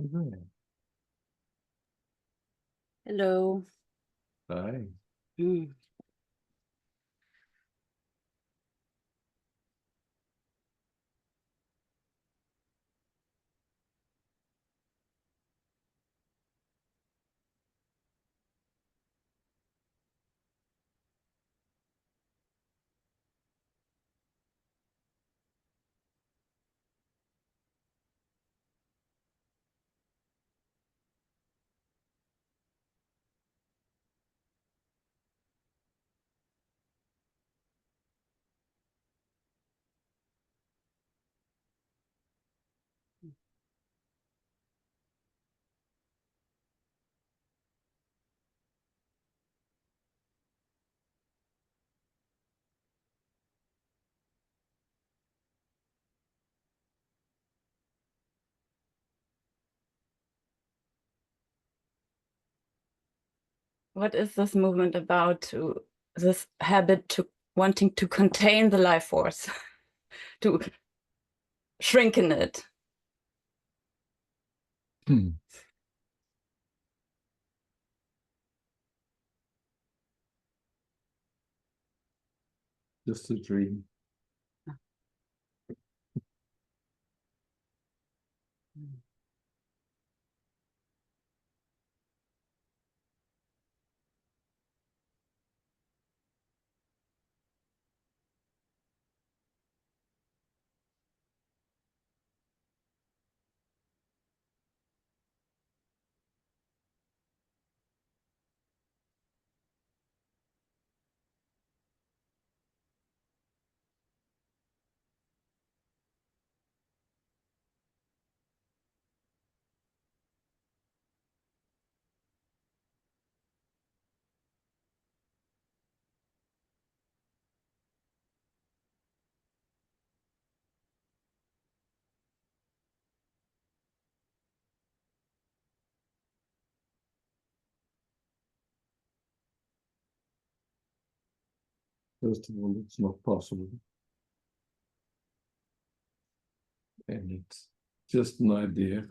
Okay. Hello. Hi. Mm. What is this movement about, to this habit to wanting to contain the life force, to shrinken it? Hmm. Just a dream. First of all, it's not possible. And it's just an idea.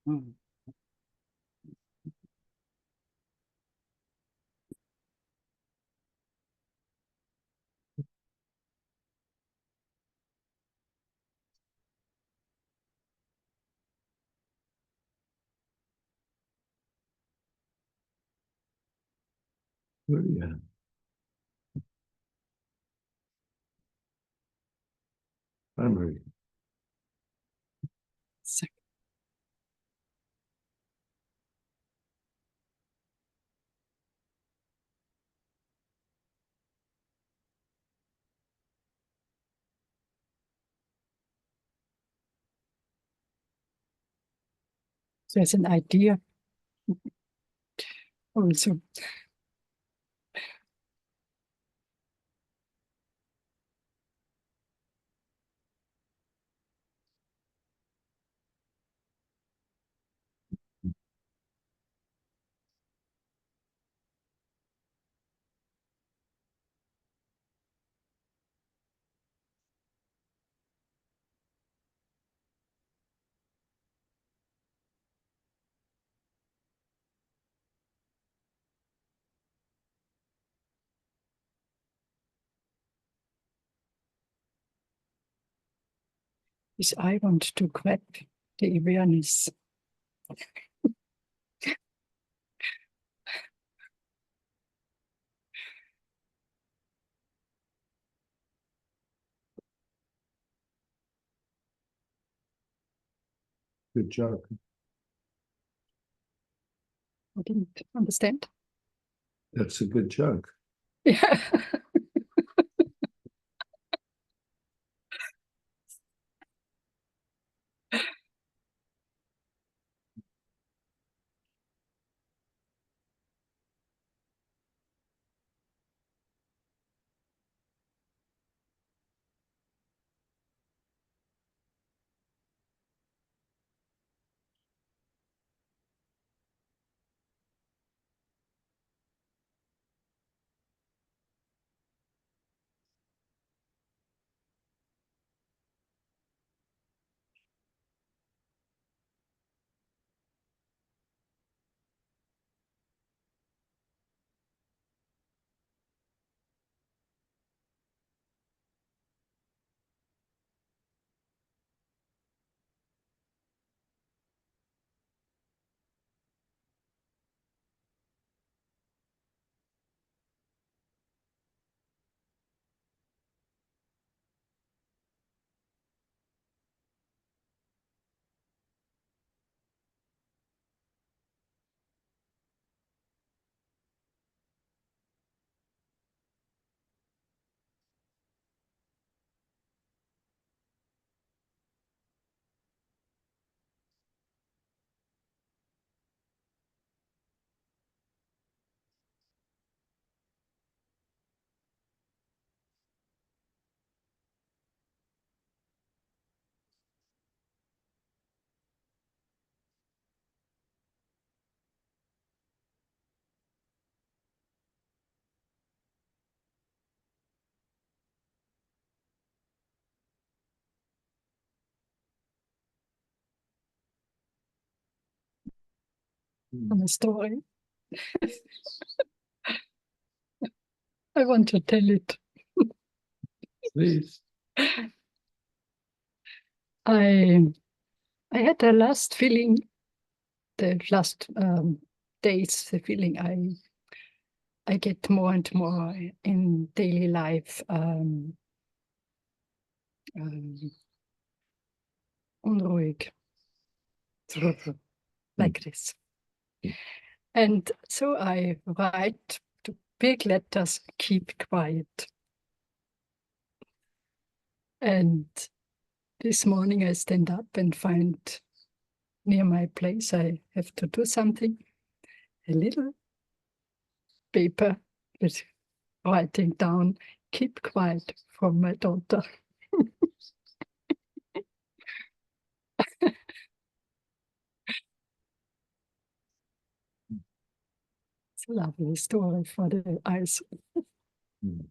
Mm. Yeah. I'm ready. There's an idea also. is I want to grab the awareness. Good joke. I didn't understand. That's a good joke. Yeah. From a story. I want to tell it. Please. I had the last feeling, the last days, the feeling I get more and more in daily life unruhig, like this. And so I write to big letters, keep quiet. And this morning I stand up and find near my place I have to do something, a little paper with writing down, keep quiet, from my daughter. It's a lovely story for the eyes. Mm.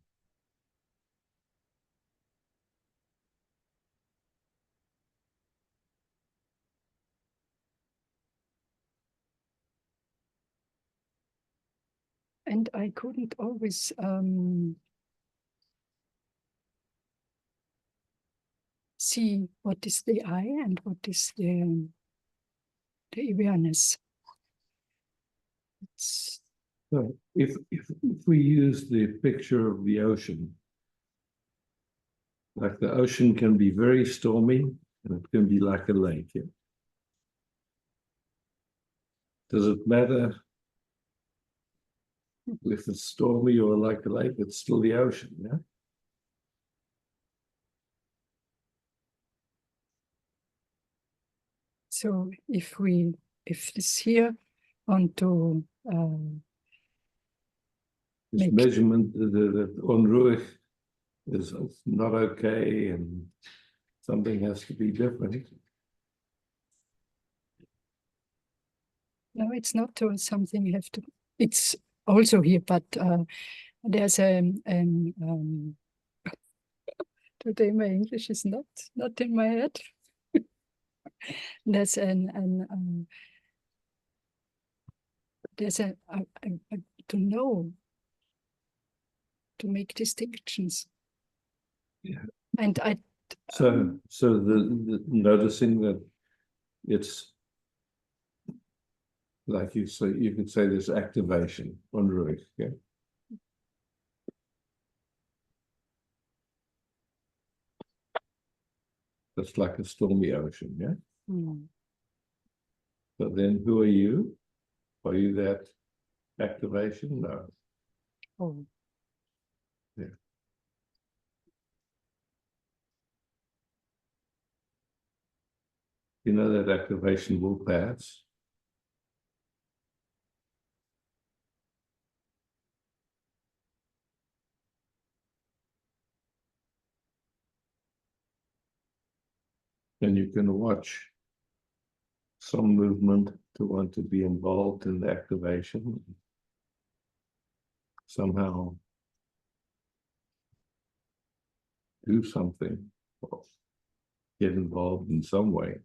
And I couldn't always see what is the I and what is the awareness. It's, So if we use the picture of the ocean, like the ocean can be very stormy and it can be like a lake. Yeah? Does it matter if it's stormy or like a lake? It's still the ocean, yeah? so if this here want to This make measurement, the onruhig is not okay and something has to be different. no, it's not something you have to. It's also here, but there's today my English is not in my head. There's there's to know, to make distinctions. Yeah. And I So the noticing that it's like you say, you could say there's activation on Ruth, yeah. That's like a stormy ocean, yeah. mm, But then who are you? Are you that activation? No. oh, You know that activation will pass. And you can watch some movement to want to be involved in the activation. Somehow do something, or get involved in some way.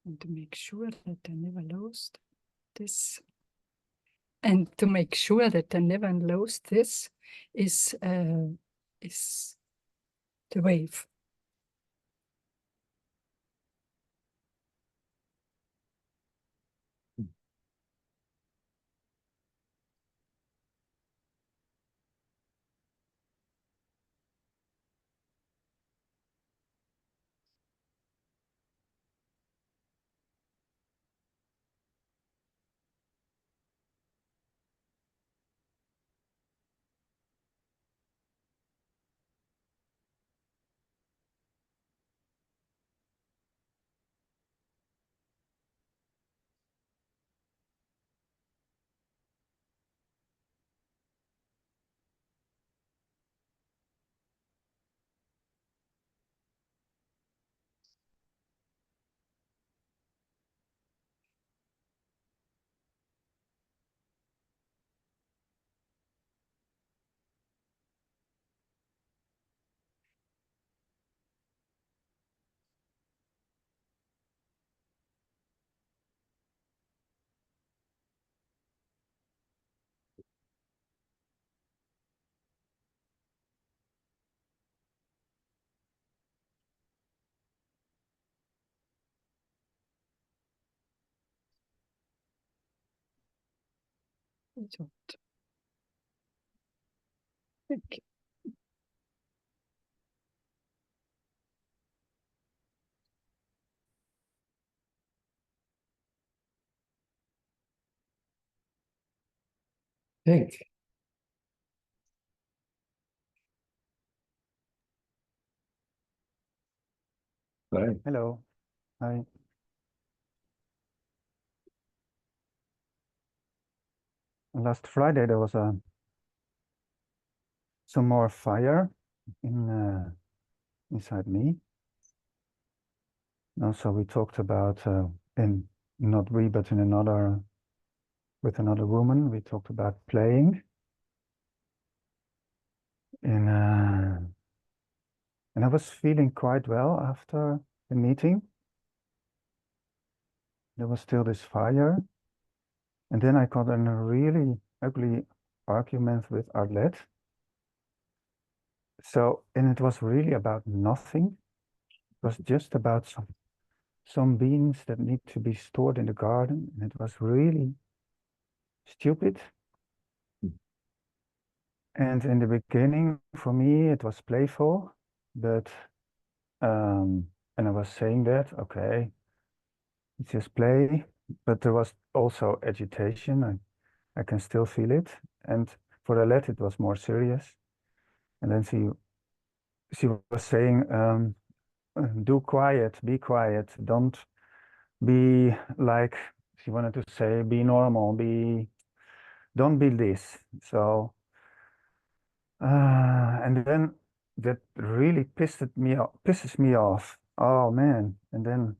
and to make sure that I never lost this. And to make sure that I never lost this is the wave. So, thank you. Think. Right. Hello. Hi. Last Friday there was some more fire inside me. Also, we talked about in not we, but in another with another woman. We talked about playing and I was feeling quite well after the meeting. There was still this fire, and then I got in a really ugly argument with Arlette. So, and it was really about nothing. It was just about some beans that need to be stored in the garden, and it was really stupid. And in the beginning, for me, it was playful, but and I was saying that, okay, it's just play, but there was also agitation. I can still feel it. And for Alette, it was more serious. And then she was saying, do quiet, be quiet, don't be like, she wanted to say, be normal, don't be this. So, and then that really pisses me off oh man, and then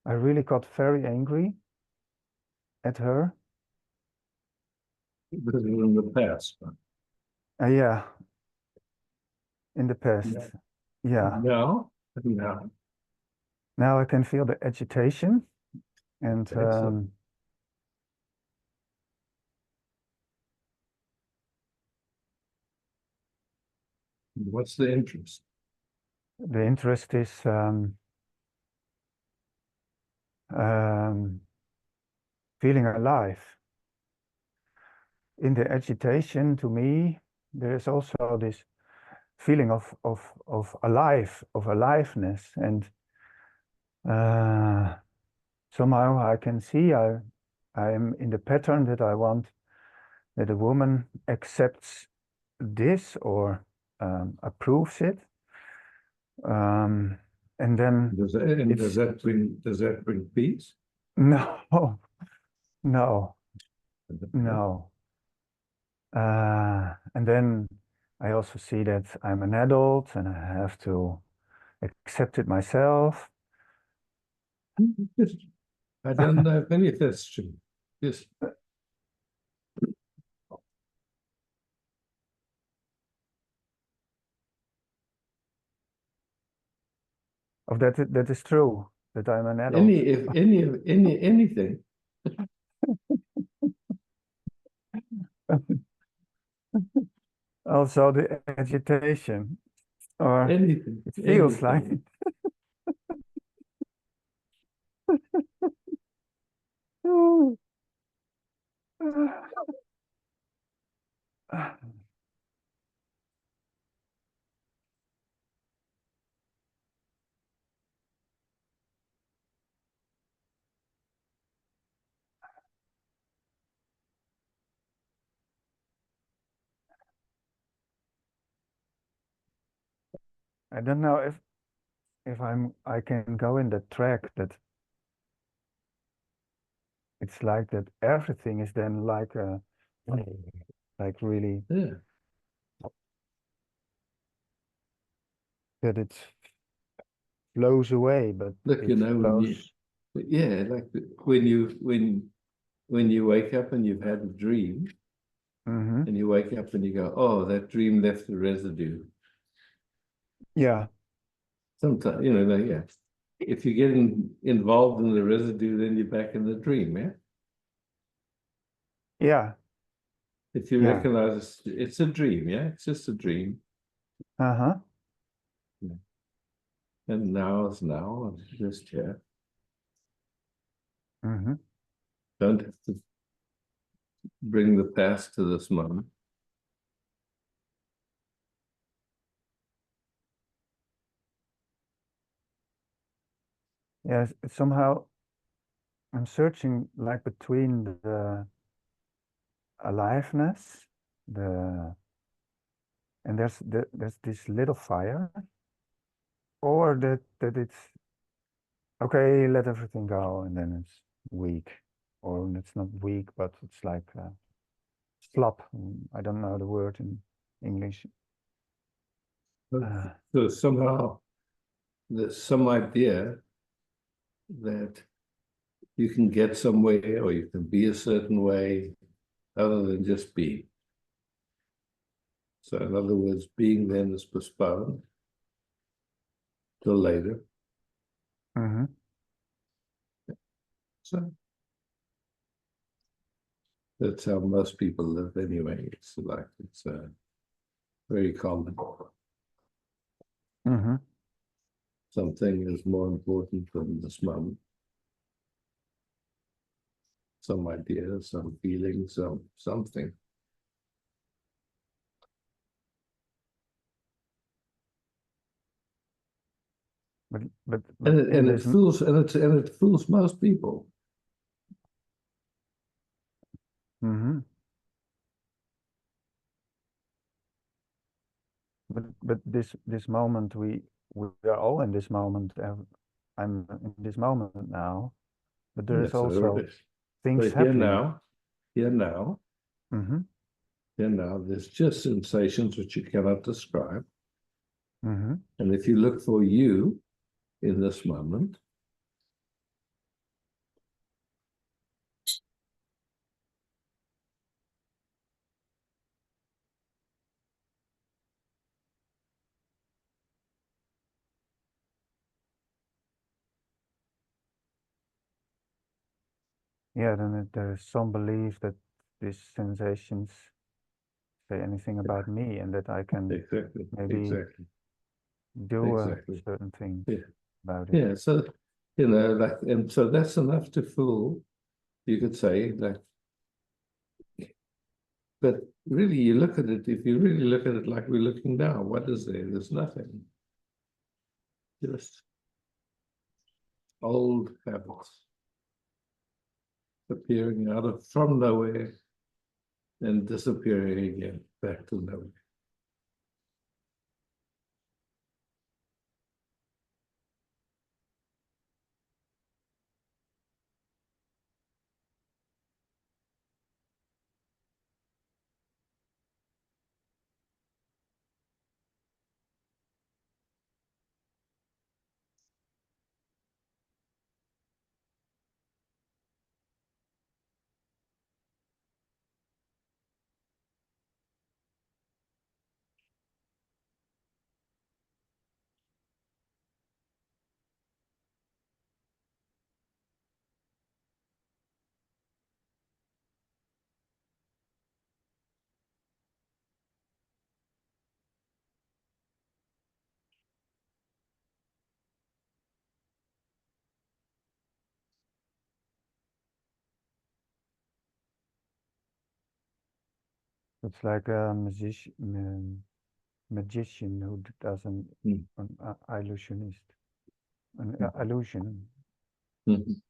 I really got very angry at her. This is in the past. Yeah, in the past. Yeah. No. Now I can feel the agitation and Excellent. What's the interest? the interest is feeling alive. In the agitation, to me, there is also this feeling of aliveness, and somehow I can see I am in the pattern that I want that a woman accepts this or approves it, and then Does that bring peace? no, no, no. And then I also see that I'm an adult and I have to accept it myself. I don't know if any of that's true. Yes. Of that is true, that I'm an adult. Anything. Also the agitation, or Anything. it feels like anything. I don't know if I can go in the track that it's like that everything is then like really Yeah. that it flows away, but Look, it you know, flows. yeah, like when you wake up and you've had a dream, Mm-hmm. and you wake up and you go, oh, that dream left a residue. Yeah. Sometimes, you know, like, yeah. If you get involved in the residue, then you're back in the dream, yeah? Yeah. If you Yeah. recognize it's a dream, yeah? It's just a dream. Uh-huh. Yeah. And now is now, it's just here. Mm-hmm. Don't have to bring the past to this moment. Yes, somehow I'm searching like between the aliveness, and there's this little fire, or that it's okay, let everything go, and then it's weak, or it's not weak, but it's like slop. I don't know the word in English. So somehow there's some idea that you can get somewhere or you can be a certain way other than just being. So in other words, being then is postponed till later. Mm-hmm. So that's how most people live anyway. It's like it's very common. Mm-hmm. Something is more important than this moment. Some idea, some feeling, something. But And it fools most people. Mm-hmm. But this moment we are all in this moment. I'm in this moment now, but there is Yes, also things but happening. Here now, Mm-hmm. there's just sensations which you cannot describe. Mhm. And if you look for you in this moment, Yeah, then there is some belief that these sensations say anything about me and that I can exactly, maybe exactly, do a exactly. certain thing Yeah. about it. Yeah, so, like, and so that's enough to fool, you could say, like, but really you look at it, if you really look at it like we're looking now, what is there? There's nothing. Just old habits appearing out of from nowhere and disappearing again, back to nowhere. It's like a magician who does an illusionist, an illusion. Mhm.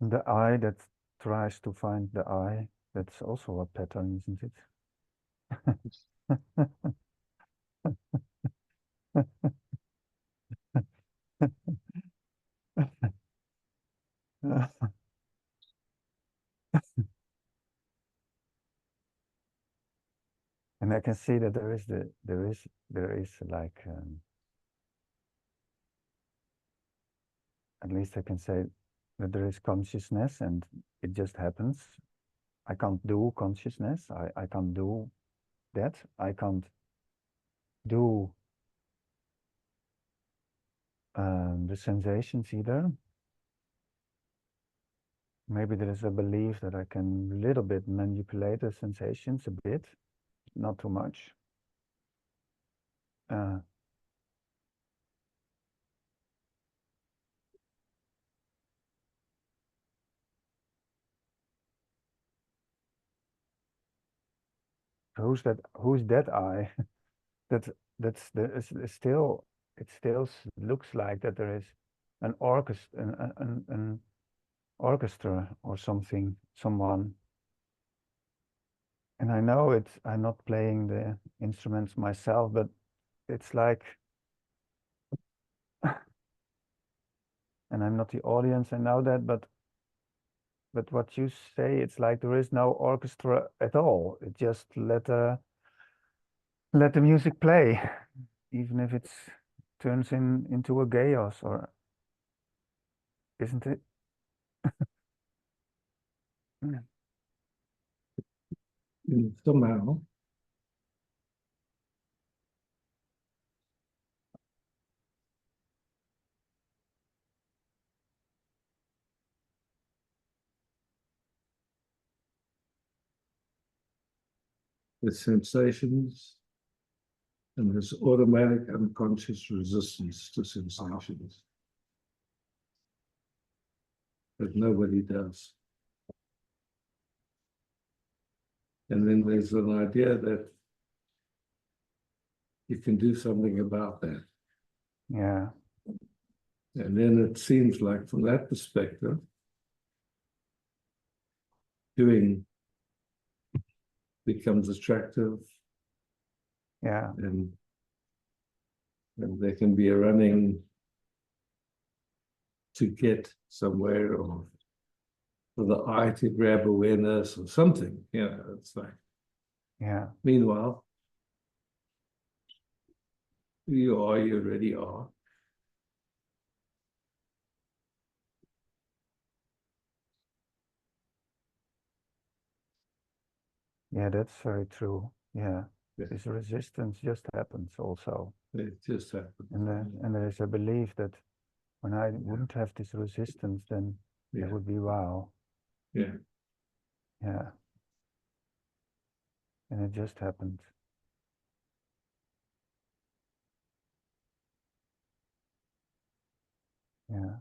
The eye that tries to find the eye, that's also a pattern, isn't it? And I can see that there is like at least I can say that there is consciousness and it just happens. I can't do consciousness. I can't do that. I can't do the sensations either. Maybe there is a belief that I can a little bit manipulate the sensations a bit, not too much. Who's that I? that that's there is still it still looks like that there is an orchestra or something, someone. And I know I'm not playing the instruments myself, but it's like, and I'm not the audience, I know that, but what you say, it's like there is no orchestra at all. It just let the music play, even if it turns into a chaos, or isn't it? somehow the sensations and this automatic unconscious resistance to sensations that nobody does. And then there's an idea that you can do something about that. Yeah. And then it seems like from that perspective, doing becomes attractive, Yeah. and there can be a running to get somewhere, or for the eye to grab awareness or something. It's like, Yeah. meanwhile, who you are, you already are. Yeah, that's very true. Yeah. Yeah. This resistance just happens also. It just happens. And there is a belief that when I wouldn't have this resistance, then Yeah. it would be wow. Yeah. Yeah. And it just happened. Yeah.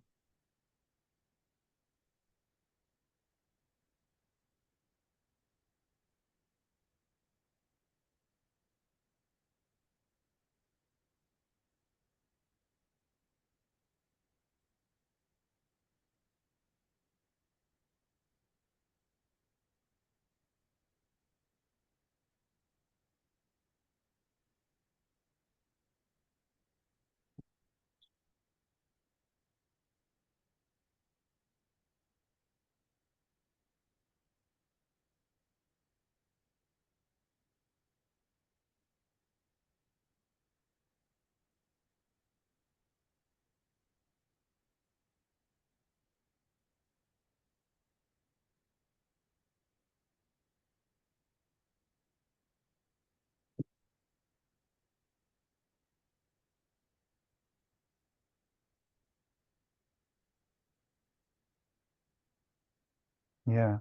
Yeah.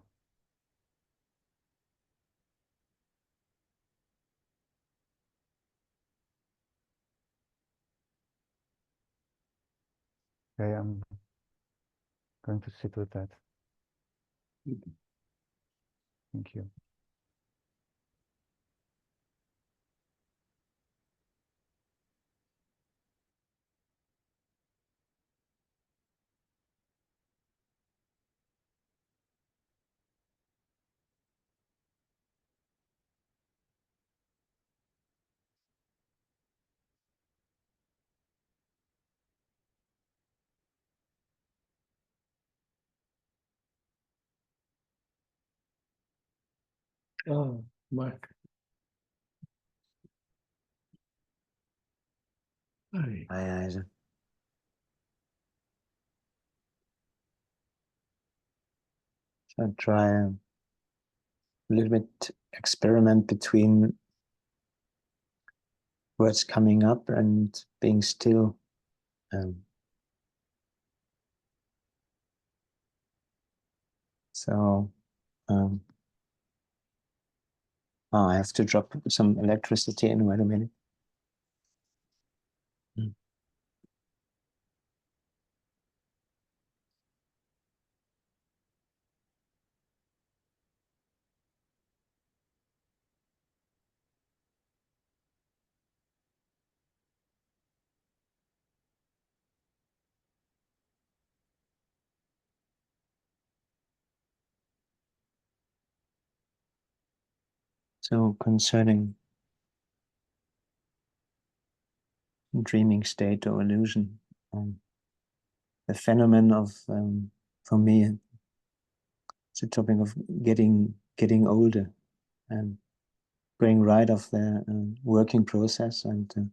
Okay, I'm going to sit with that. Thank you. Oh, Mike. Hi. Hi, Isaac. So I try a little bit experiment between words coming up and being still. So I have to drop some electricity in. Wait a minute. So concerning dreaming state or illusion, the phenomenon of, for me, it's a topic of getting older and going right of the working process, and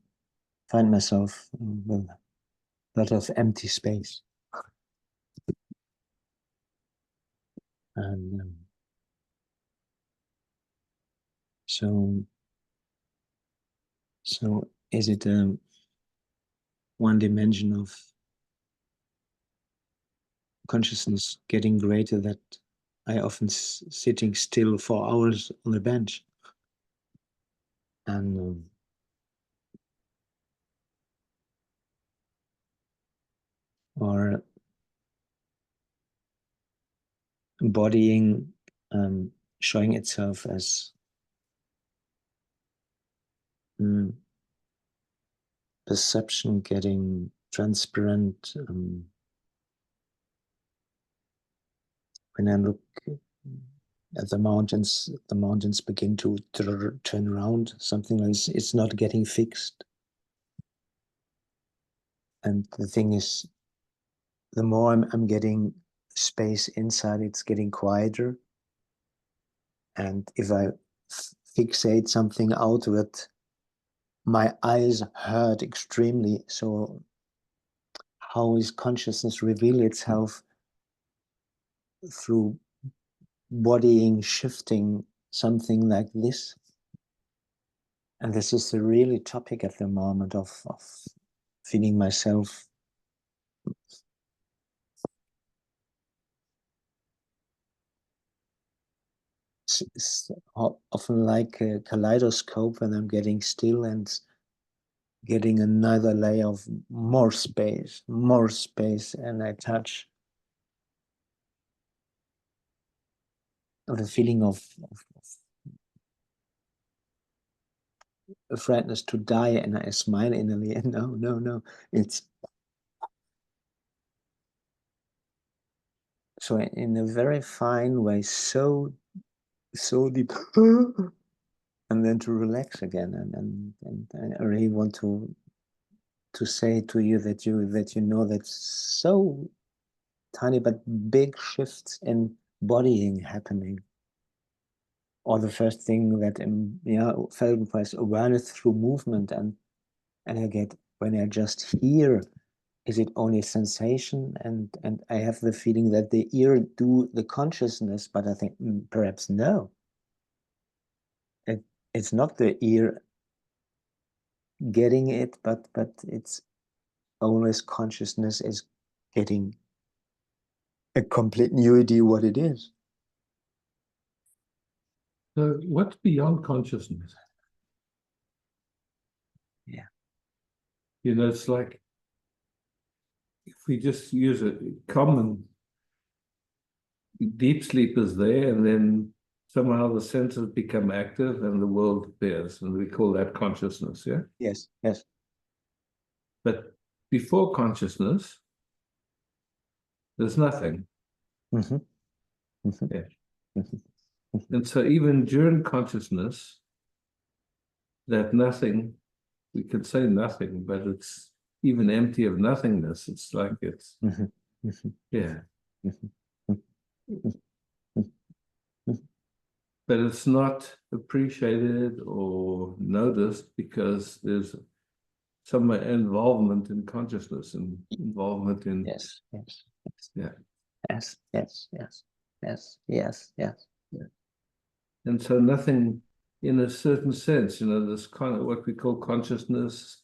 find myself with a lot of empty space. And So is it one dimension of consciousness getting greater that I often sitting still for hours on the bench and or embodying, showing itself as perception getting transparent. When I look at the mountains begin to turn around, something like this. It's not getting fixed. And the thing is, the more I'm getting space inside, it's getting quieter. And if I fixate something outward, my eyes hurt extremely. So how is consciousness reveal itself? Through bodying, shifting, something like this. And this is the really topic at the moment of feeling myself often like a kaleidoscope when I'm getting still and getting another layer of more space, and I touch the feeling of afraidness to die, and I smile innerly, and no, it's so in a very fine way, so deep, and then to relax again, and I really want to say to you that you know that so tiny but big shifts in bodying happening. Or the first thing that felt was awareness through movement, and I get when I just hear, is it only sensation? And I have the feeling that the ear do the consciousness, but I think perhaps no. It's not the ear getting it, but it's always consciousness is getting a complete new idea what it is. So what's beyond consciousness? Yeah. You know, it's like if we just use a common deep sleep is there, and then somehow the senses become active and the world appears, and we call that consciousness, yeah? Yes. But before consciousness, there's nothing. Mm-hmm. Mm-hmm. Yeah. Mm-hmm. And so even during consciousness, that nothing, we could say nothing, but it's even empty of nothingness. It's like it's, Mm-hmm. Mm-hmm. yeah. Mm-hmm. But it's not appreciated or noticed because there's some involvement in consciousness and involvement in, Yes. yeah. Yes. And so nothing, in a certain sense, you know, this kind of what we call consciousness,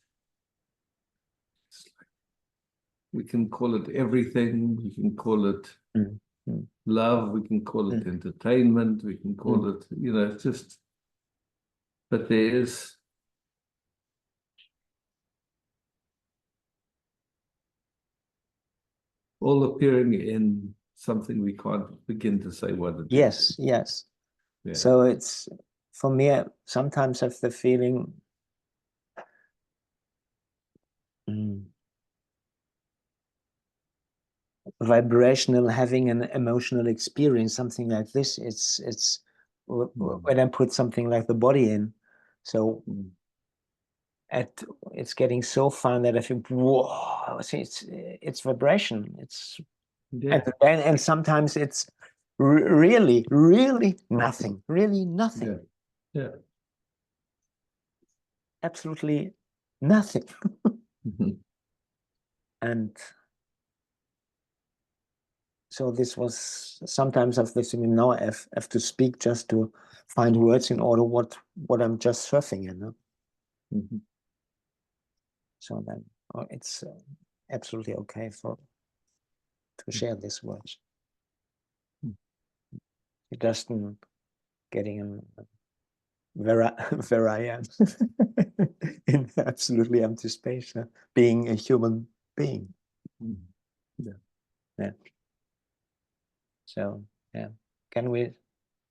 we can call it everything, we can call it love, we can call it entertainment, we can call it, you know, it's just, but there is all appearing in something we can't begin to say what it is. Yes. Yeah. So it's, for me, I sometimes have the feeling vibrational, having an emotional experience, something like this. It's when I put something like the body in, so it's getting so fine that I think, whoa, it's vibration. It's and sometimes it's really nothing. Really nothing. Yeah. Absolutely nothing. And so this was sometimes of this, now I have to speak just to find words in order what I'm just surfing in. No? Mm-hmm. So then it's absolutely okay to share these words. It doesn't getting in where I am in absolutely empty space, being a human being. Yeah. Yeah. So yeah, can we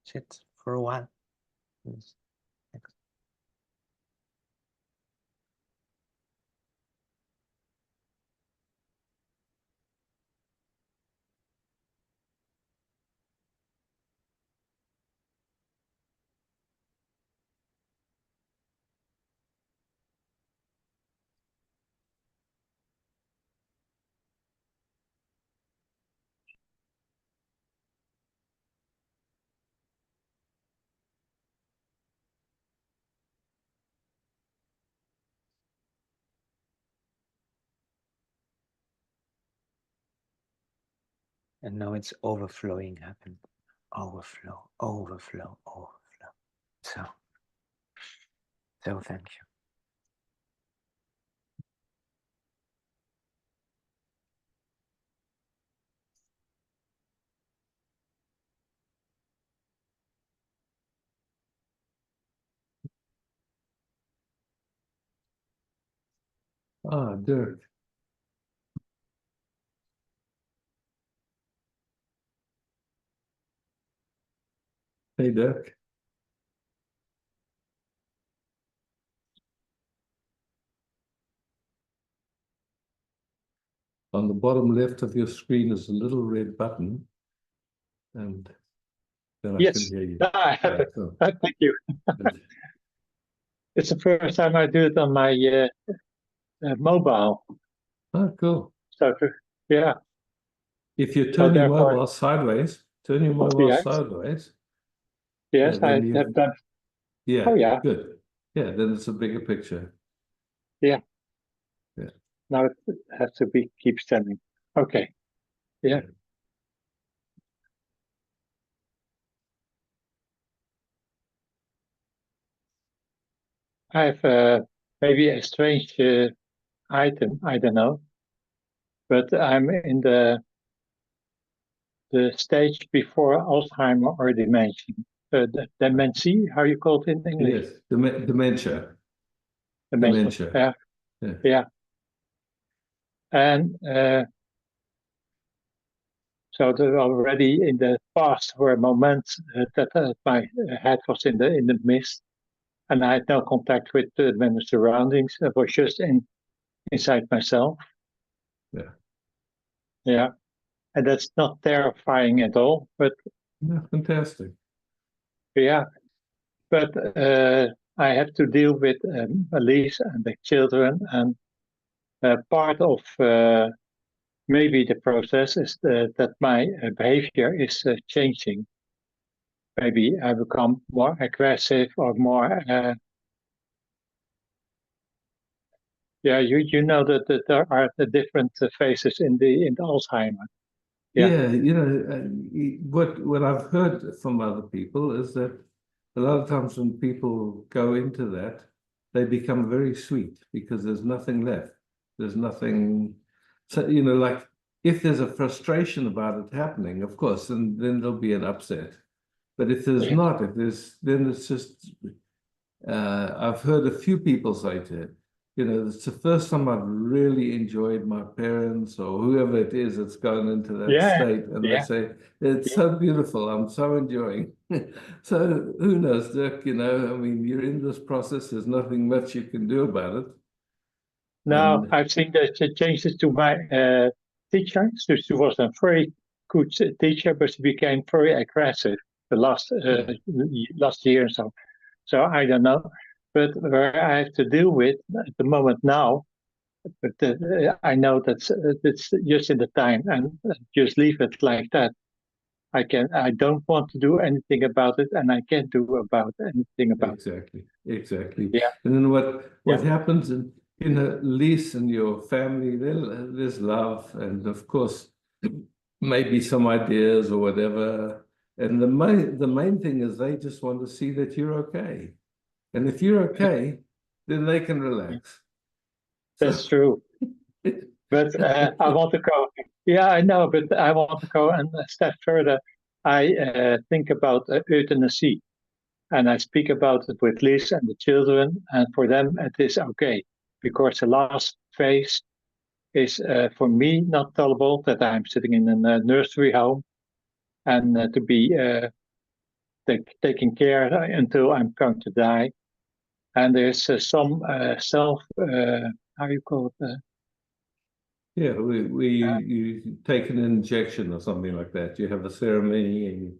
sit for a while? Yes. Thanks. And now it's overflowing happen. Overflow, overflow, overflow. So thank you. Ah, Dirk. Hey, Dirk. On the bottom left of your screen is a little red button, and then I can Yes, hear you. I have it. So, Thank you. good. It's the first time I do it on my mobile. Oh, cool. So yeah, If you so turn your therefore, mobile sideways, turn your mobile yes, sideways, yes, then I you, have done. yeah, Oh yeah, good. Yeah, then it's a bigger picture. yeah. Yeah. Now it has to be keep standing. Okay. Yeah. I have maybe a strange item. I don't know, but I'm in the stage before Alzheimer or dementia. The dementia, how you call it in English? Yes, dementia. Dementia. Dementia. Yeah. Yeah. Yeah. And so there already in the past were moments that my head was in the mist, and I had no contact with the surroundings. I was just inside myself. Yeah. Yeah, and that's not terrifying at all. But Yeah, fantastic. yeah, but I have to deal with Elise and the children, and part of maybe the process is that my behavior is changing. Maybe I become more aggressive or more. Yeah, you know that there are the different phases in the Alzheimer. Yeah. Yeah, what I've heard from other people is that a lot of times when people go into that, they become very sweet because there's nothing left. There's nothing. So, like if there's a frustration about it happening, of course, and then there'll be an upset. But if there's Yeah. not, then it's just. I've heard a few people say to it, it's the first time I've really enjoyed my parents or whoever it is that's gone into that Yeah. state. And they Yeah. say, it's so beautiful. I'm so enjoying. So who knows, Dirk, I mean, you're in this process. There's nothing much you can do about it. Now And I've seen the changes to my teacher. So she was a very good teacher, but she became very aggressive the last year or so. So I don't know, but where I have to deal with at the moment now, but I know that's it's just in the time and just leave it like that. I don't want to do anything about it, and I can't do about anything about exactly. it. Yeah, And then what yeah, happens Lise and your family, there's love and of course maybe some ideas or whatever. And the main thing is they just want to see that you're okay. And if you're okay, then they can relax. That's true. But I want to go. Yeah, I know, but I want to go a step further. I think about euthanasia, and I speak about it with Liz and the children, and for them it is okay, because the last phase is for me not tolerable, that I'm sitting in a nursery home and to be taken care until I'm going to die. And there's some self, how you call it? Yeah, you take an injection or something like that. You have a ceremony and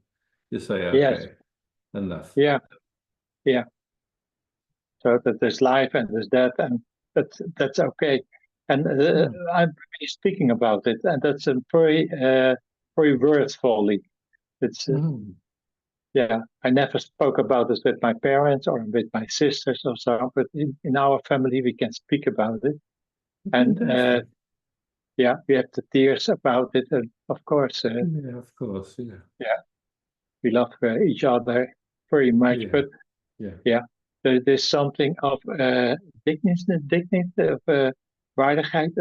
you say, Yes, okay, enough. yeah, yeah. So that there's life and there's death, and that's okay. And I'm really speaking about it, and that's a very very worthfully. It's yeah. I never spoke about this with my parents or with my sisters or so, but in our family we can speak about it, and yeah, we have the tears about it, and of course, yeah, of course, yeah, we love each other very much, yeah, but yeah. There's something of dignity of waardigheid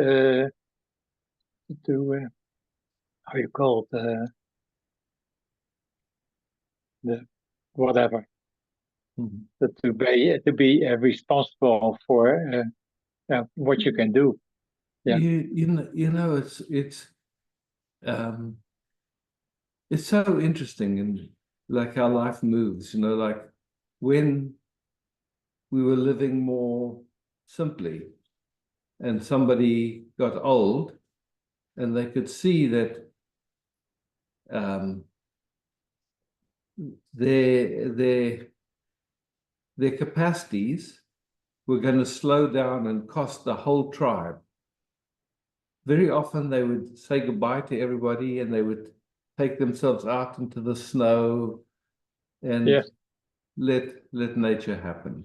to how you call it the whatever to be responsible for what you can do. Yeah, You know it's so interesting, and like how life moves, you know, like when we were living more simply and somebody got old and they could see that their capacities were going to slow down and cost the whole tribe. Very often they would say goodbye to everybody and they would take themselves out into the snow and yes, let nature happen.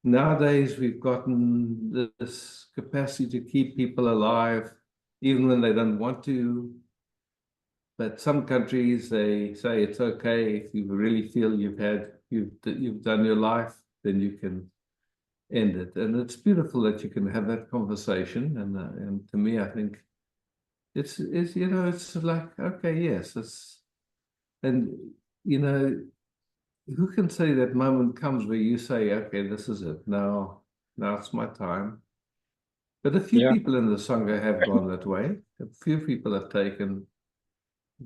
Nowadays, we've gotten this capacity to keep people alive, even when they don't want to. But some countries, they say it's okay if you really feel you've done your life, then you can end it. And it's beautiful that you can have that conversation. And to me, I think it's you know, it's like, okay, yes, and you know, who can say that moment comes where you say, okay, this is it. Now it's my time. But a few yeah, people in the Sangha have gone that way. A few people have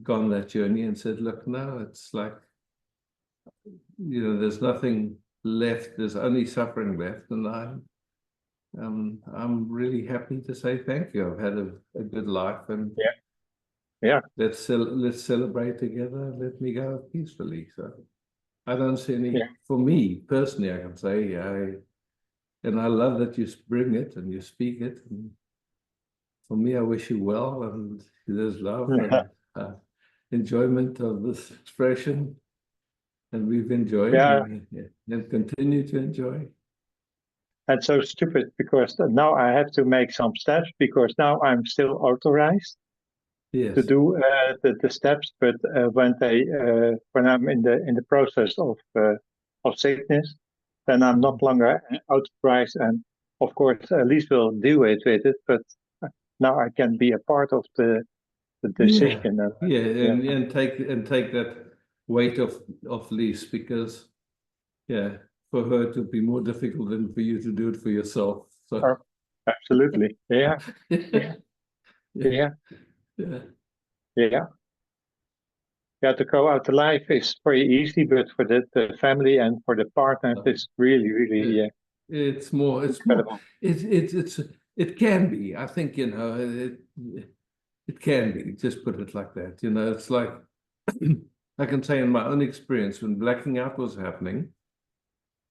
gone that journey and said, look, no, it's like, you know, there's nothing left. There's only suffering left. And I'm really happy to say thank you. I've had a good life, and yeah, let's celebrate together. Let me go peacefully. So I don't see any, for me personally, I can say, and I love that you bring it and you speak it. And for me, I wish you well, and there's love and enjoyment of this expression. And we've enjoyed and continue to enjoy. And so stupid because now I have to make some steps because now I'm still authorized to do the steps, but when I'm in the process of sickness, then I'm not longer authorized, and of course Elise will deal with it, but now I can be a part of the decision. And take that weight of Lise, because for her to be more difficult than for you to do it for yourself. So absolutely, yeah. To go out to life is very easy, but for the family and for the partners, it's really it's more incredible. It can be. I think, you know, it can be. Just put it like that. You know, it's like I can say in my own experience, when blacking out was happening,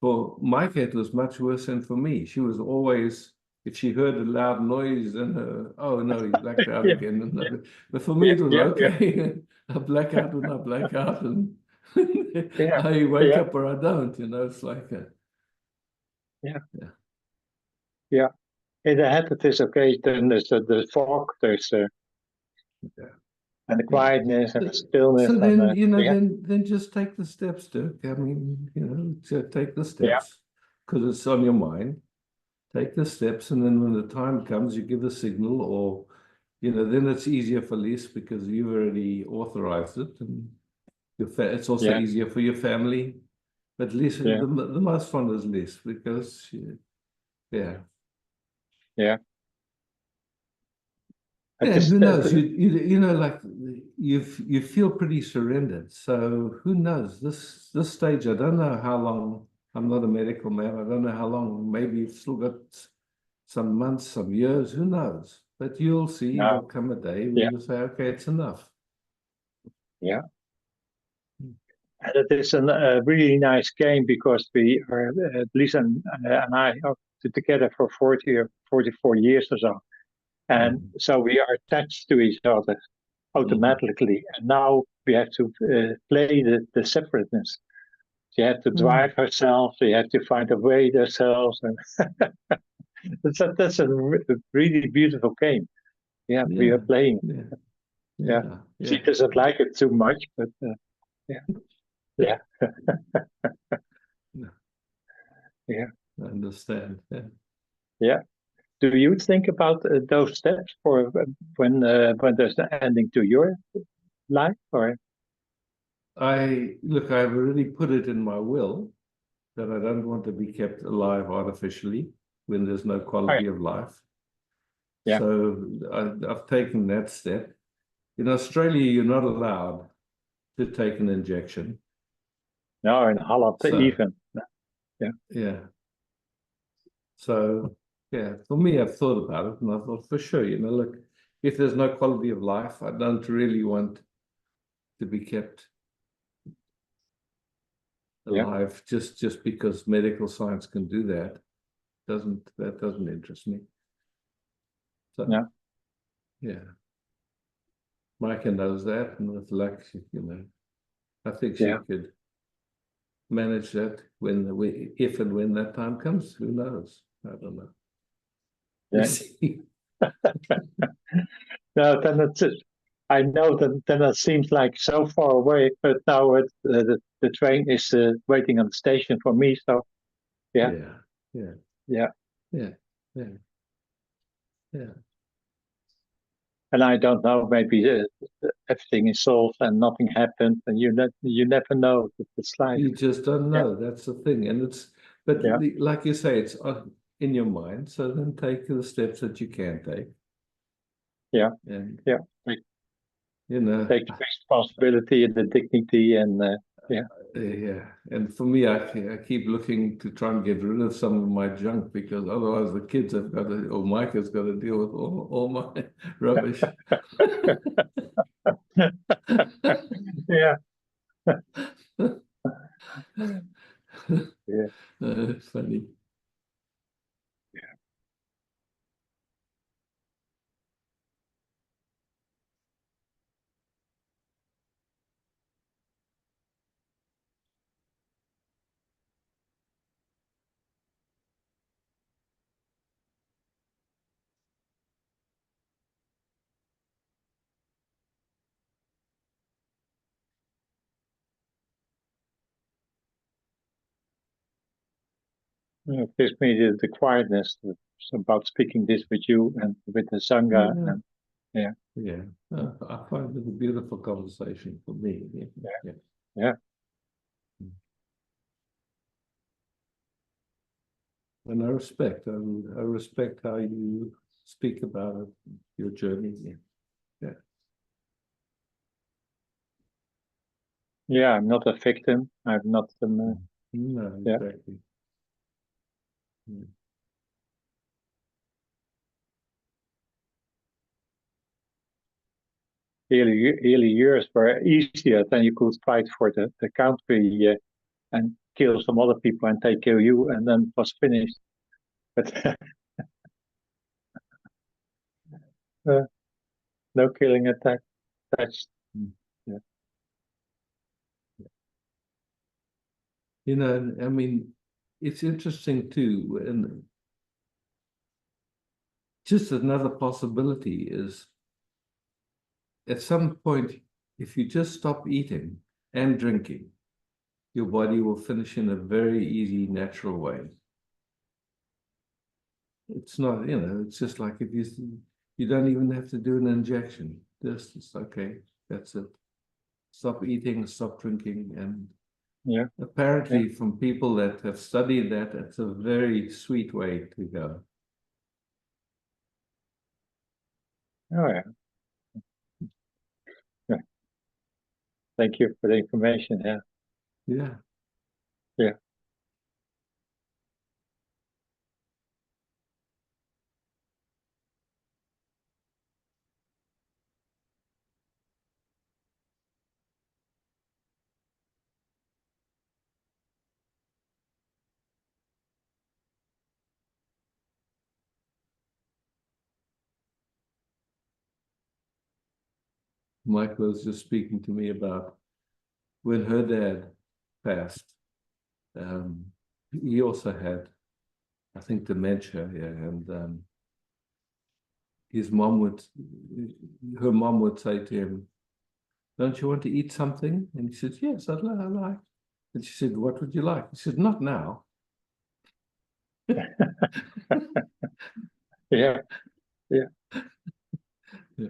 for Micah it was much worse than for me. She was always, if she heard a loud noise in her, oh no, he blacked out again. But for me it was okay. I black out when I black out, and I wake up or I don't. You know, it's like In the head it is okay. Then there's the fog. There's and the quietness and the stillness. So then, and, then just take the steps, Dirk. I mean, take the Yeah. steps because it's on your mind. Take the steps, and then when the time comes, you give a signal, or then it's easier for Les because you've already authorized it, and it's also Yeah. easier for your family. But Les, Yeah. the most fun is Les because, yeah. I And just, who knows? Like you feel pretty surrendered. So who knows? This stage, I don't know how long. I'm not a medical man. I don't know how long. Maybe you've still got some months, some years. Who knows? But you'll see. No. There'll come a day when Yeah. you say, "Okay, it's enough." Yeah. And it is a really nice game because we are, Lisa and I are together for 40 or 44 years or so. And so we are attached to each other automatically. And now we have to play the separateness. She had to drive herself. She had to find a way themselves. And that's a really beautiful game. Yeah, we are playing. Yeah. She doesn't like it too much, but yeah. Yeah. I understand. Yeah. Do you think about those steps for when there's an ending to your life, or? I've already put it in my will that I don't want to be kept alive artificially when there's no quality of life. Yeah. So I've taken that step. In Australia, you're not allowed to take an injection. No, in Holland even. Yeah. So, for me, I've thought about it, and I thought, for sure, look, if there's no quality of life, I don't really want to be kept alive just because medical science can do that. That doesn't interest me. So, yeah. Micah knows that, and with luck, I think she could manage that if and when that time comes. Who knows? I don't know. Yeah. No, then it's I know that then it seems like so far away, but now the train is waiting on the station for me. So yeah. And I don't know, maybe everything is solved and nothing happened, and you never know. It's like you just don't know. That's the thing, and like you say, it's in your mind. So then take the steps that you can take. Yeah, and take the responsibility and the dignity, and and for me, I keep looking to try and get rid of some of my junk because otherwise the kids have got to, or Mike has got to deal with all my rubbish. Yeah. Funny. It gives me the quietness about speaking this with you and with the Sangha. And I find it a beautiful conversation for me. Yeah. And I respect how you speak about it, your journey. Yeah, I'm not a victim. I'm not. No, exactly. Early years were easier. Then you could fight for the country and kill some other people, and they kill you, and then it was finished. But no killing attached. I mean, it's interesting too, and just another possibility is at some point, if you just stop eating and drinking, your body will finish in a very easy, natural way. It's not, it's just like if you don't even have to do an injection. Just it's okay, that's it. Stop eating, stop drinking, and Yeah. apparently from people that have studied that, it's a very sweet way to go. Oh yeah. Yeah. Thank you for the information. Yeah. Yeah. Yeah. Michael was just speaking to me about when her dad passed. He also had, I think, dementia, yeah, and her mom would say to him, "Don't you want to eat something?" And he said, "Yes, I'd like." And she said, "What would you like?" He said, "Not now." Yeah. Yeah. Yeah.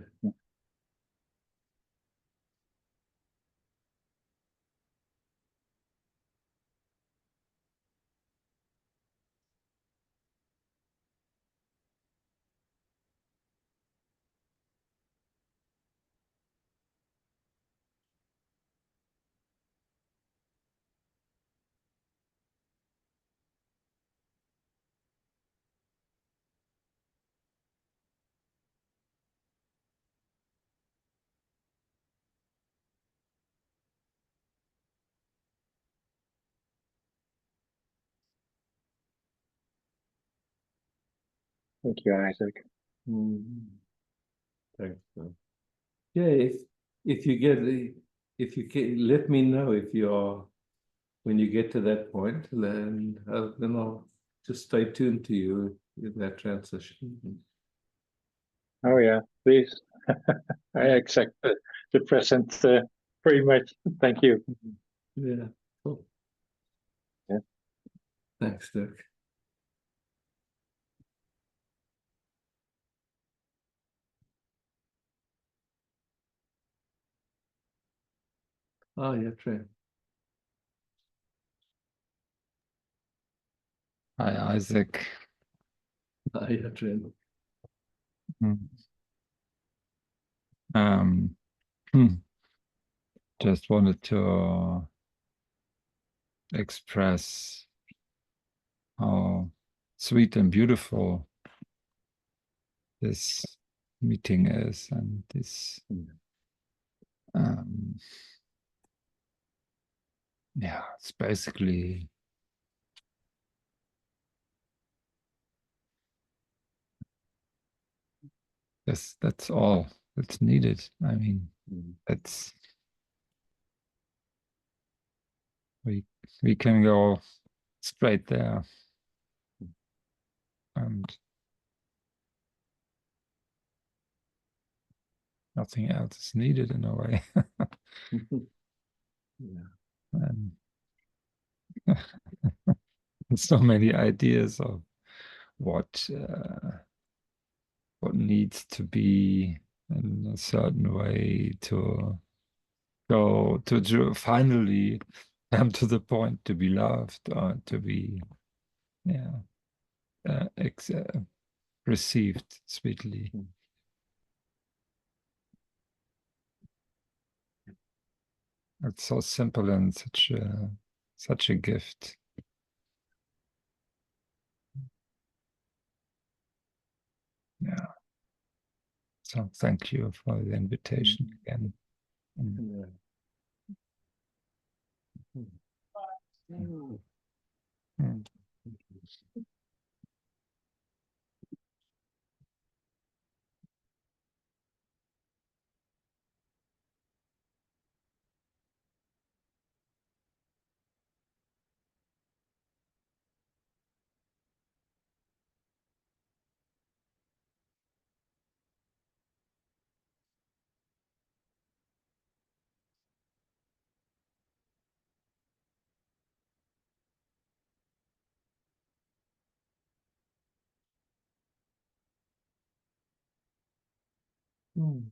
Thank you, Isaac. Thanks. Yeah, if you get if you can let me know if you're when you get to that point, then I'll just stay tuned to you in that transition. Oh yeah, please. I accept the present very much. Thank you. Yeah, cool. Yeah. Thanks, Dirk. Oh, yeah, Trey. Hi, Isaac. Oh, yeah, Trey. Um, hmm, just wanted to express how sweet and beautiful this meeting is, and this, yeah, it's basically that's all that's needed. I mean, that's we can go straight there, and nothing else is needed in a way. Yeah. And so many ideas of what needs to be in a certain way to go to finally come to the point to be loved or to be, yeah, received sweetly. It's so simple and such a gift. Yeah. So thank you for the invitation again. Yeah. Mm. Oh.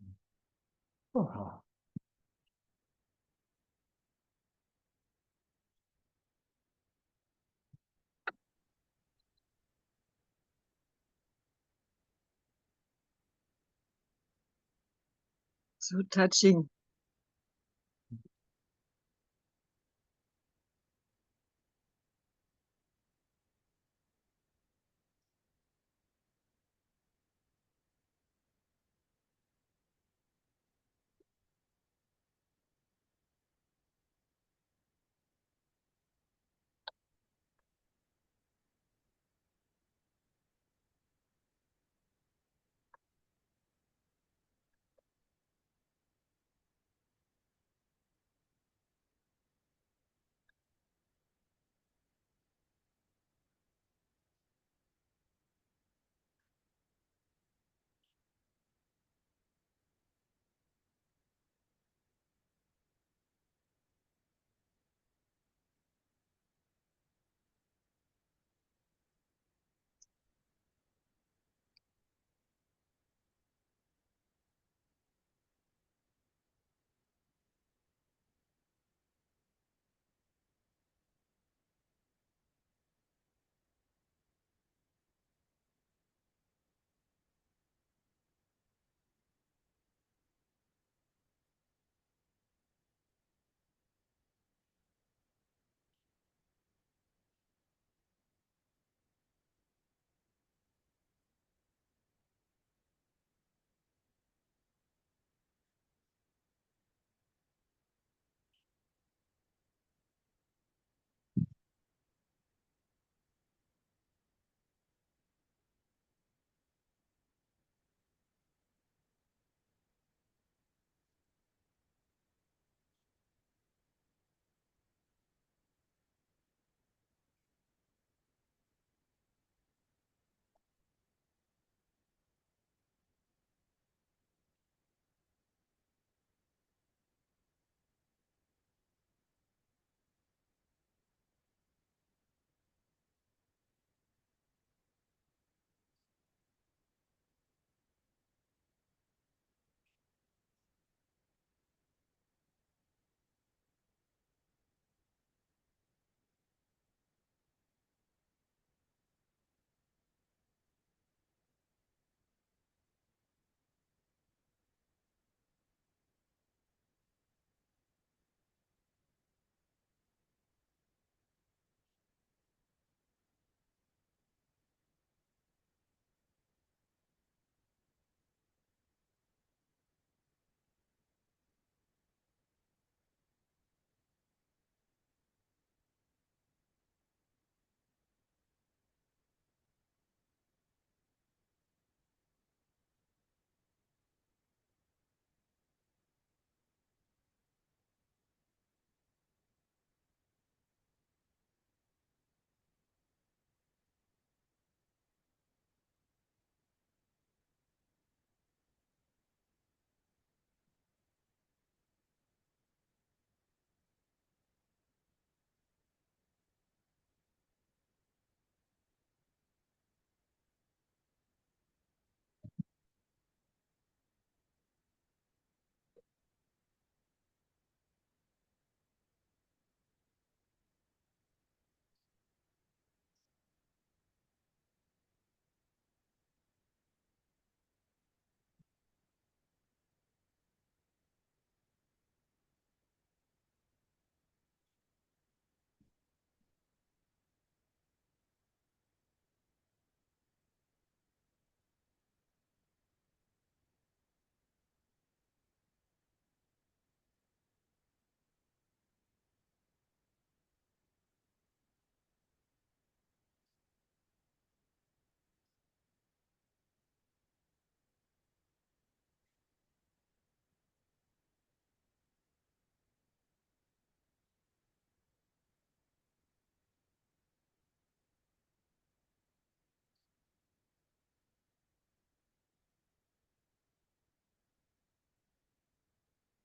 So touching.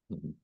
Mhm.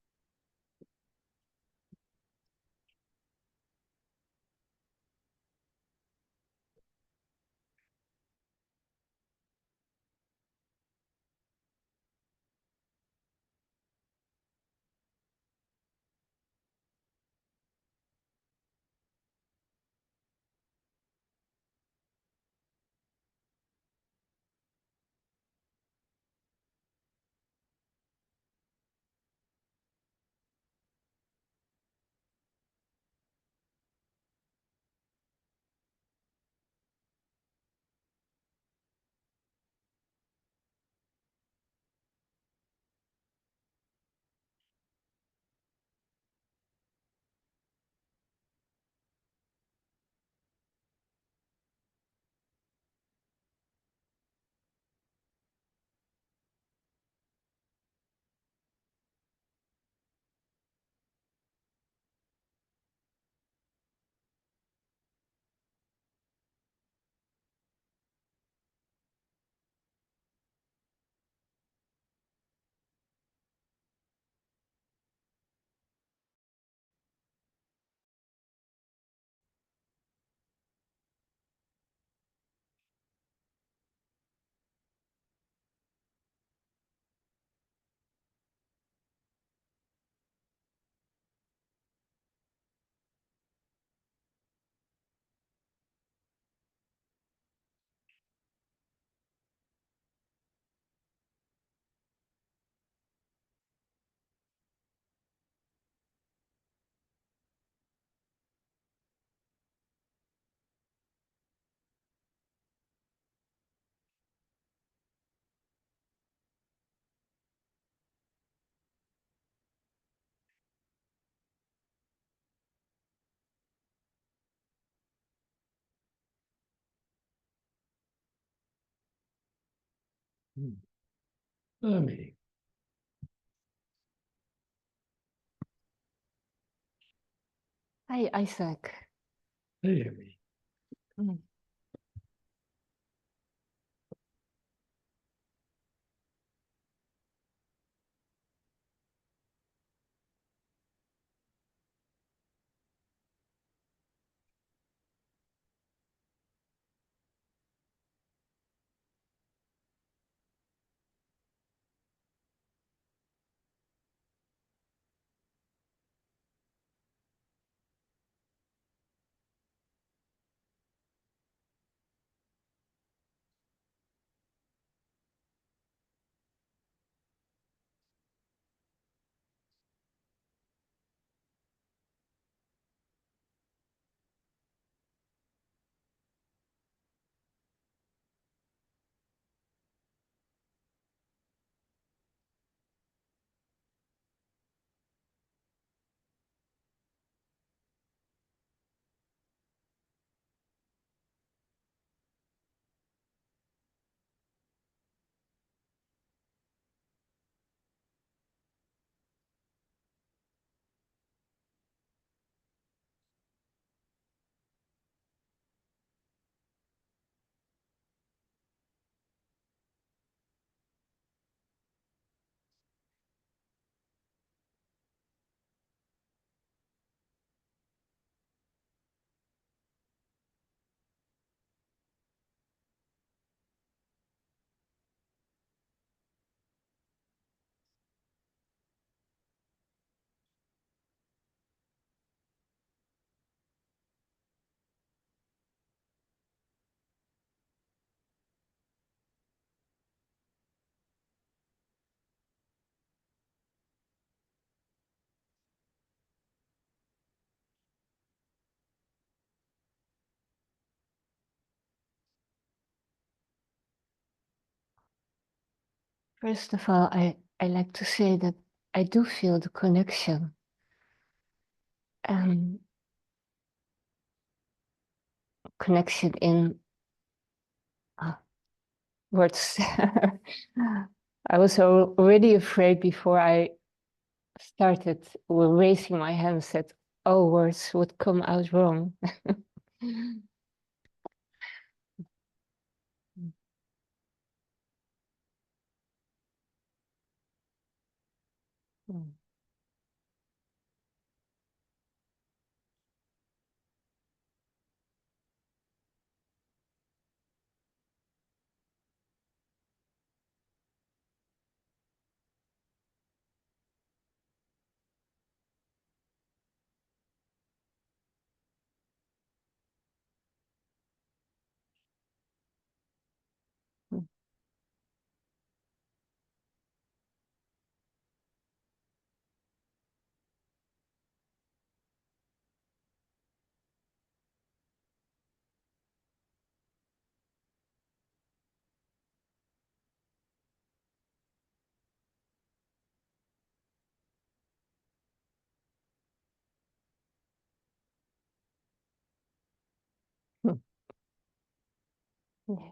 Amy. Hi, Isaac. Hey, Amy. Mm. First of all, I like to say that I do feel the connection. Connection in words. I was already afraid before I started raising my hand, said, oh, words would come out wrong. Mm. Yeah.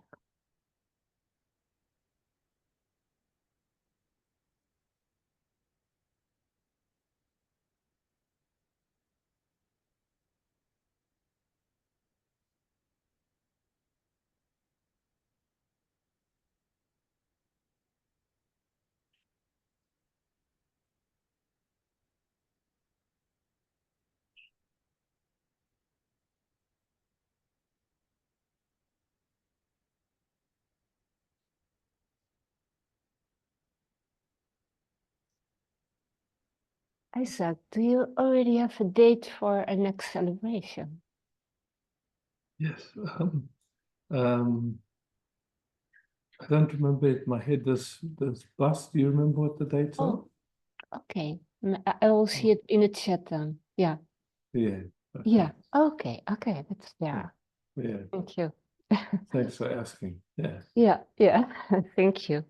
Isaac, do you already have a date for a next celebration? Yes. I don't remember it in my head. This bus, do you remember what the dates are? Oh, okay. I will see it in the chat then. Yeah. Yeah. Okay. Yeah. Okay. Okay. That's there. Yeah. Thank you. Thanks for asking. Yeah. Yeah. Yeah. Thank you.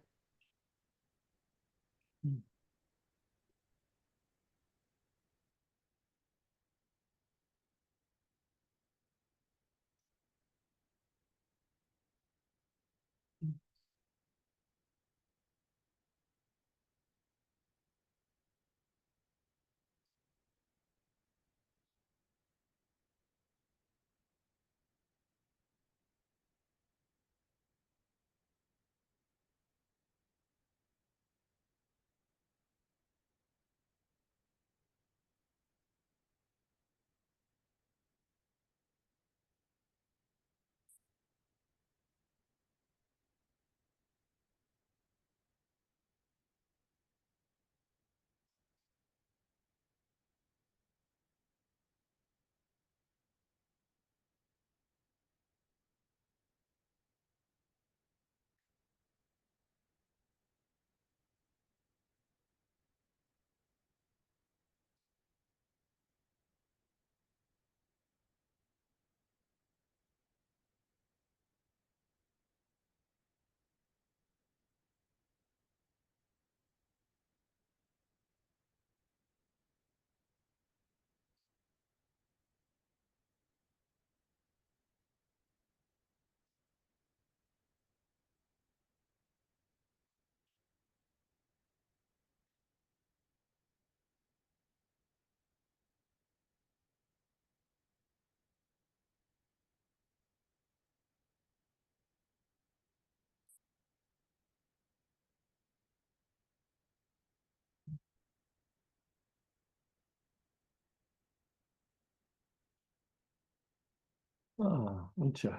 Ah, Antje.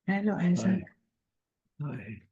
Hello, Isaac. Hi. Hi.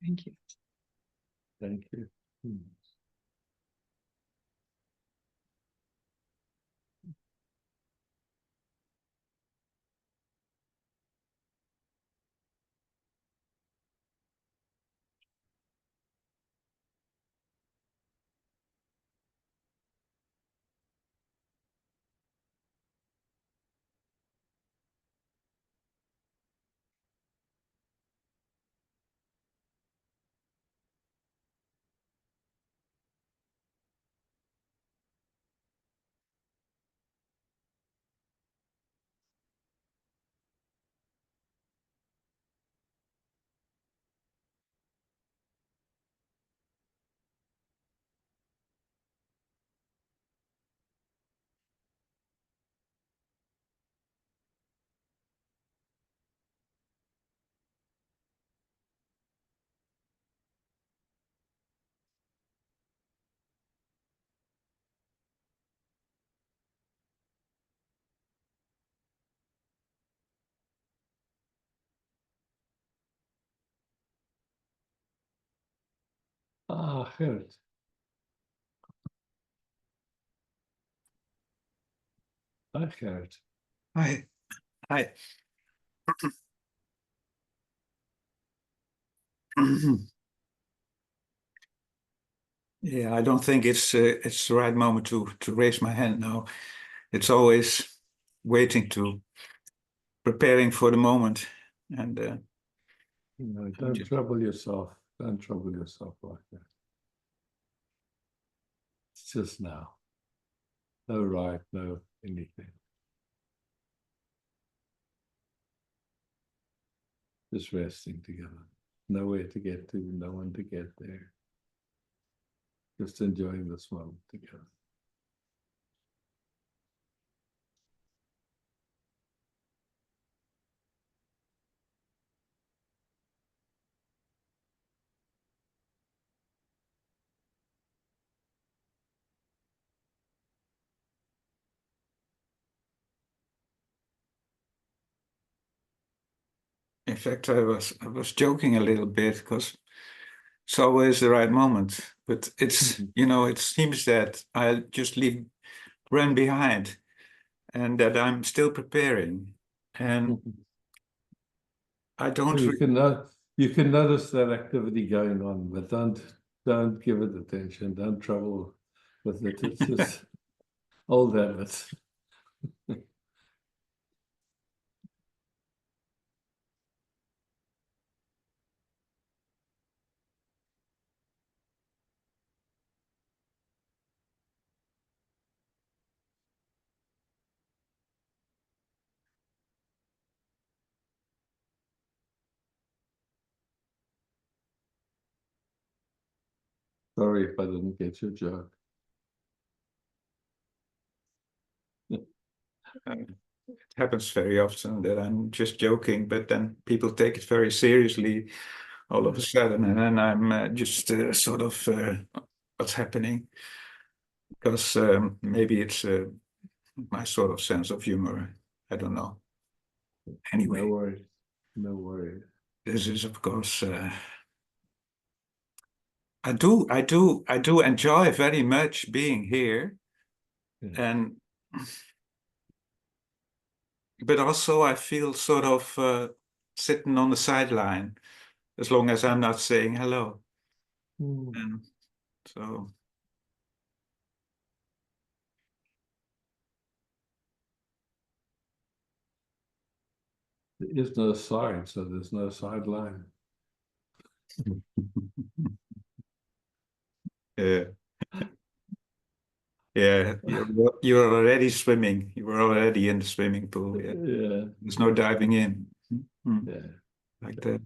Thank you. Thank you. Ah, Gerrit. Hi, Gerrit. Hi. Hi. Yeah, I don't think it's the right moment to raise my hand now. It's always waiting to preparing for the moment, and No, don't trouble yourself. Don't trouble yourself like that. It's just now. No right, no anything. Just resting together. Nowhere to get to, no one to get there. Just enjoying this moment together. in fact, I was joking a little bit because it's always the right moment. But it's it seems that I just run behind, and that I'm still preparing, and I don't. You can notice that activity going on, but don't give it attention. Don't trouble with it. It's just old habits. Sorry if I didn't get your joke. It happens very often that I'm just joking, but then people take it very seriously all of a sudden, and then I'm just sort of what's happening, because maybe it's my sort of sense of humor. I don't know. Anyway, No worries. No worries. this is of course. I do enjoy very much being here, Yeah. and but also I feel sort of sitting on the sideline as long as I'm not saying hello. And so There is no side, so there's no sideline. yeah, yeah, you're already swimming. You were already in the swimming pool. Yeah, Yeah. there's no diving in. Yeah. Like that.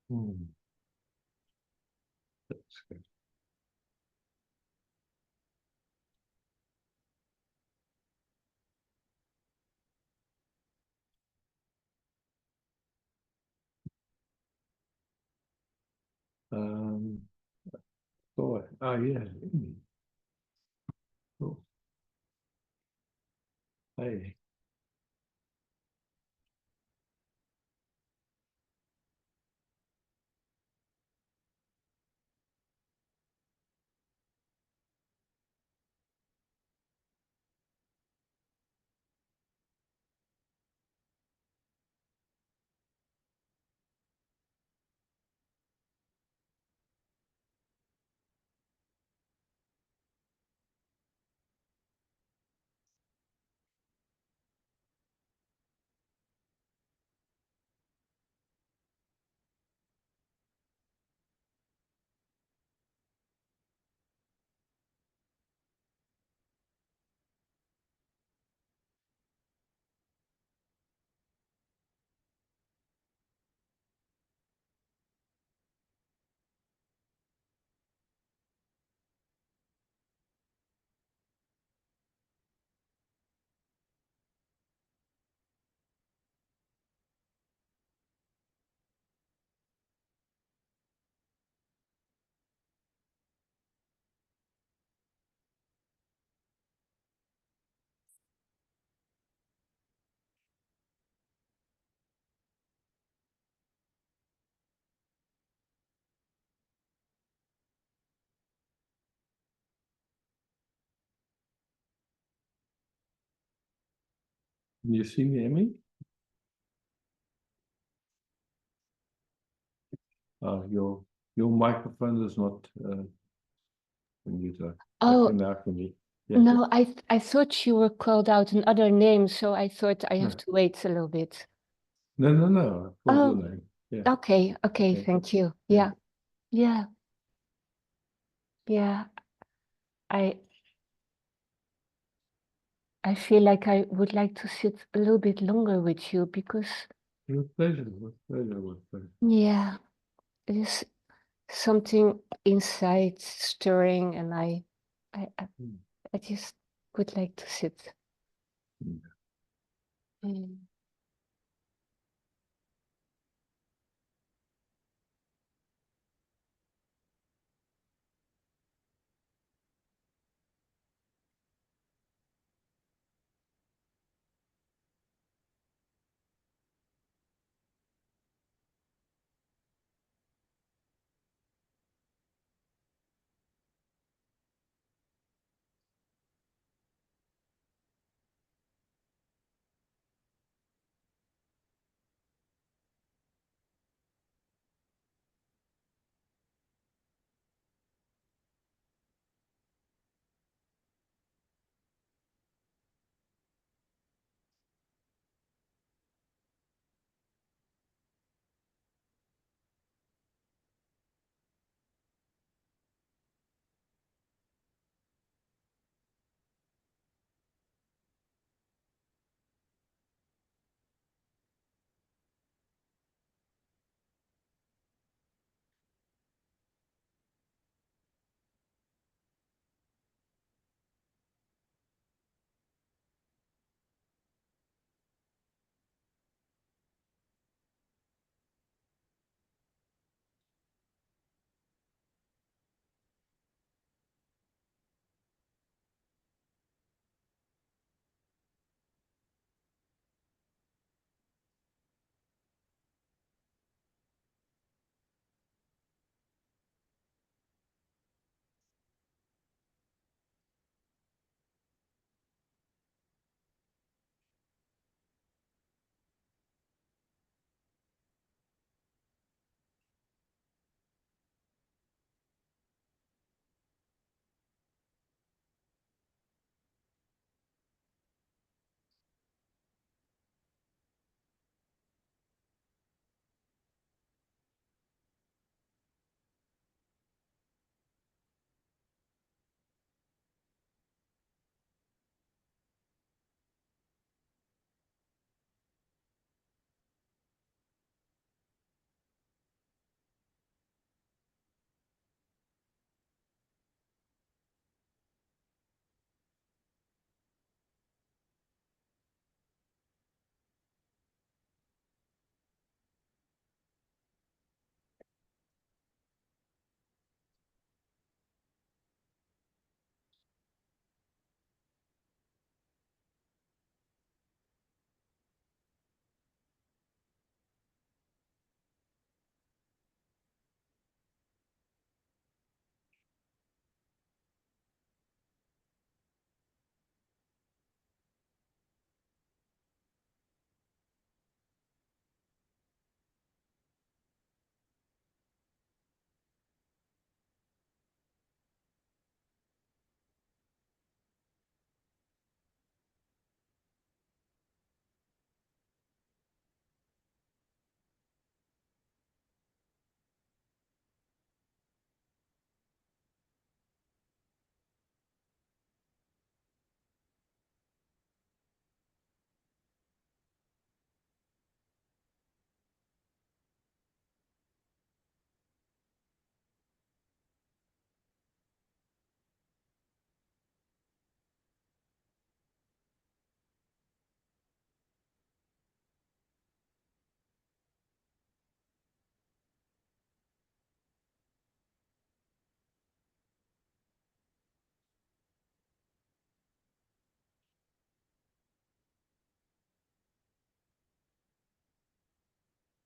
That's good. Boy, oh yeah. Cool. Hey. Can you see me, Emmy? Your microphone is not muted. Oh, Okay, now can you? Yeah. no, I thought you were called out another name, so I thought I have No. to wait a little bit. No. I called your name. Yeah. Okay, Okay. thank you. Yeah. Yeah. I feel like I would like to sit a little bit longer with you because With pleasure. With pleasure. With pleasure. yeah, there's something inside stirring, and I just would like to sit. Mm. Mm.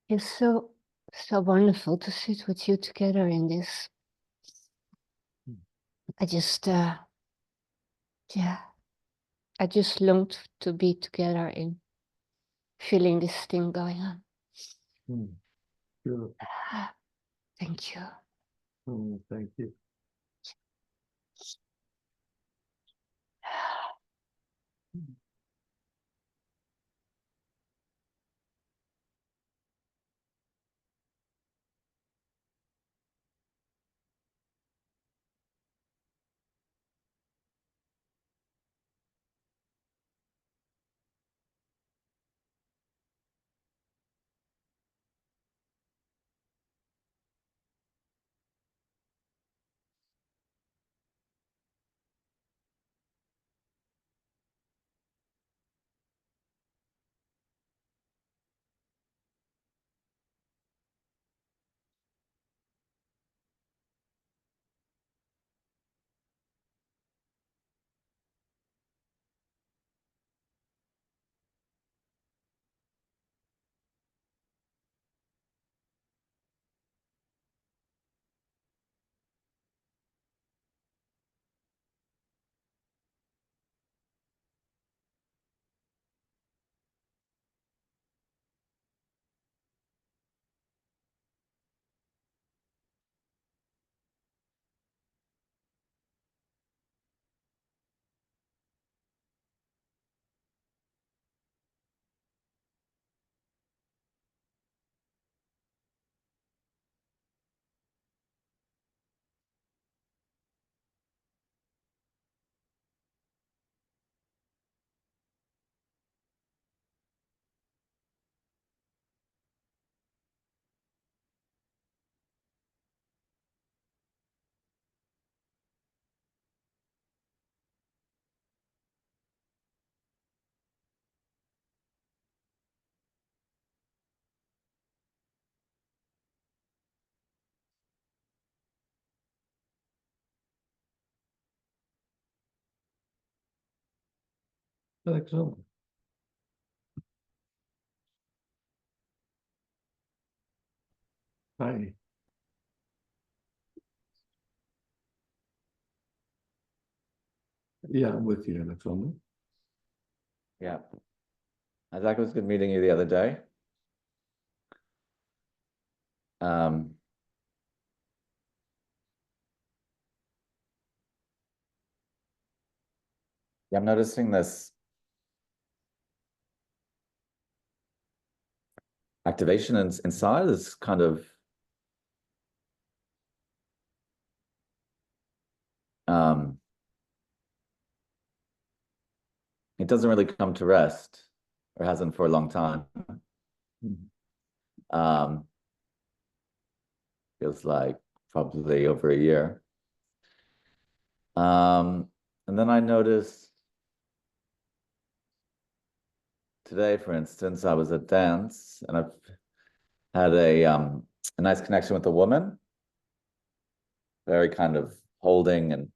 It's so wonderful to sit with you together in this. I just yeah, I just longed to be together in feeling this thing going on. Sure. Thank you. Thank you. Alexander. Hi. Yeah, I'm with you, Alexander. Yeah. Isaac, it was good meeting you the other day. Yeah, I'm noticing this activation inside is kind of it doesn't really come to rest, or hasn't for a long time. Feels like probably over a year. And then I noticed today, for instance, I was at dance and I've had a nice connection with a woman, very kind of holding and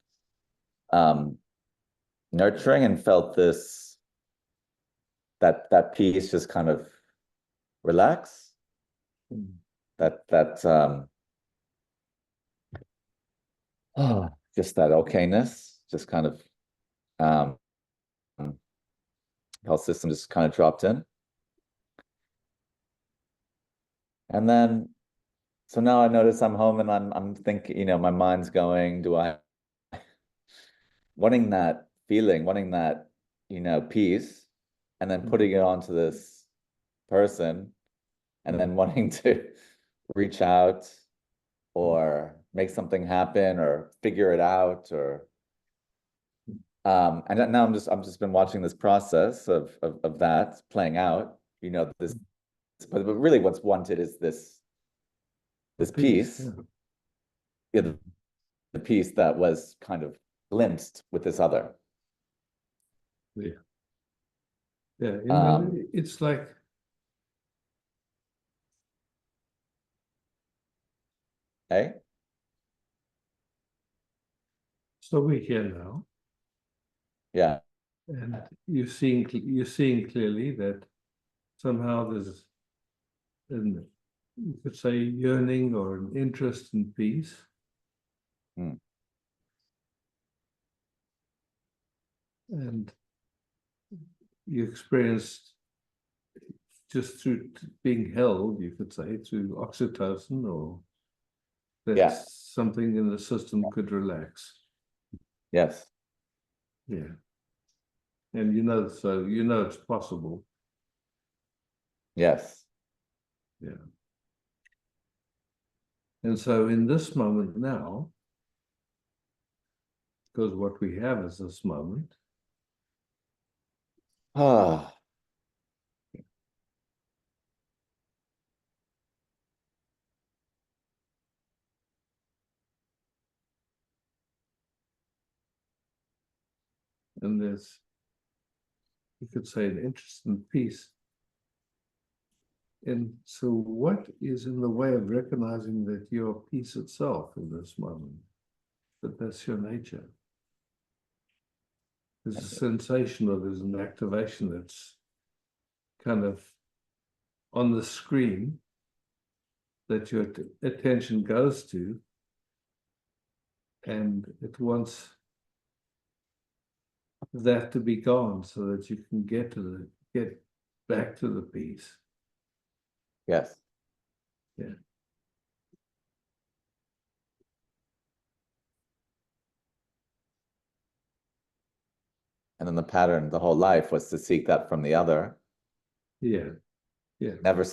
nurturing, and felt this that piece just kind of relax. Just that okayness, just kind of health system just kind of dropped in. And then so now I notice I'm home and I'm thinking, my mind's going, do I wanting that feeling, wanting that, peace, and then putting it onto this person, and then wanting to reach out or make something happen or figure it out, or and now I'm just been watching this process of that playing out, this, but really what's wanted is this piece, yeah, the piece that was kind of glimpsed with this other. Yeah. Yeah, it's like Hey? so we're here now, Yeah. and you're seeing clearly that somehow there's you could say, yearning or an interest in peace. Mm. And you experienced just through being held, you could say, through oxytocin, or that Yeah. something in the system could relax. Yes. Yeah. And so it's possible. Yes. Yeah. And so in this moment now, because what we have is this moment, Ah. and there's, you could say, an interest in peace. And so what is in the way of recognizing that you're peace itself in this moment? That that's your nature. There's a sensation, or there's an activation that's kind of on the screen that your attention goes to, and it wants that to be gone so that you can get back to the peace. Yes. Yeah. And then the pattern, the whole life was to seek that from the other. Yeah. Yeah. Never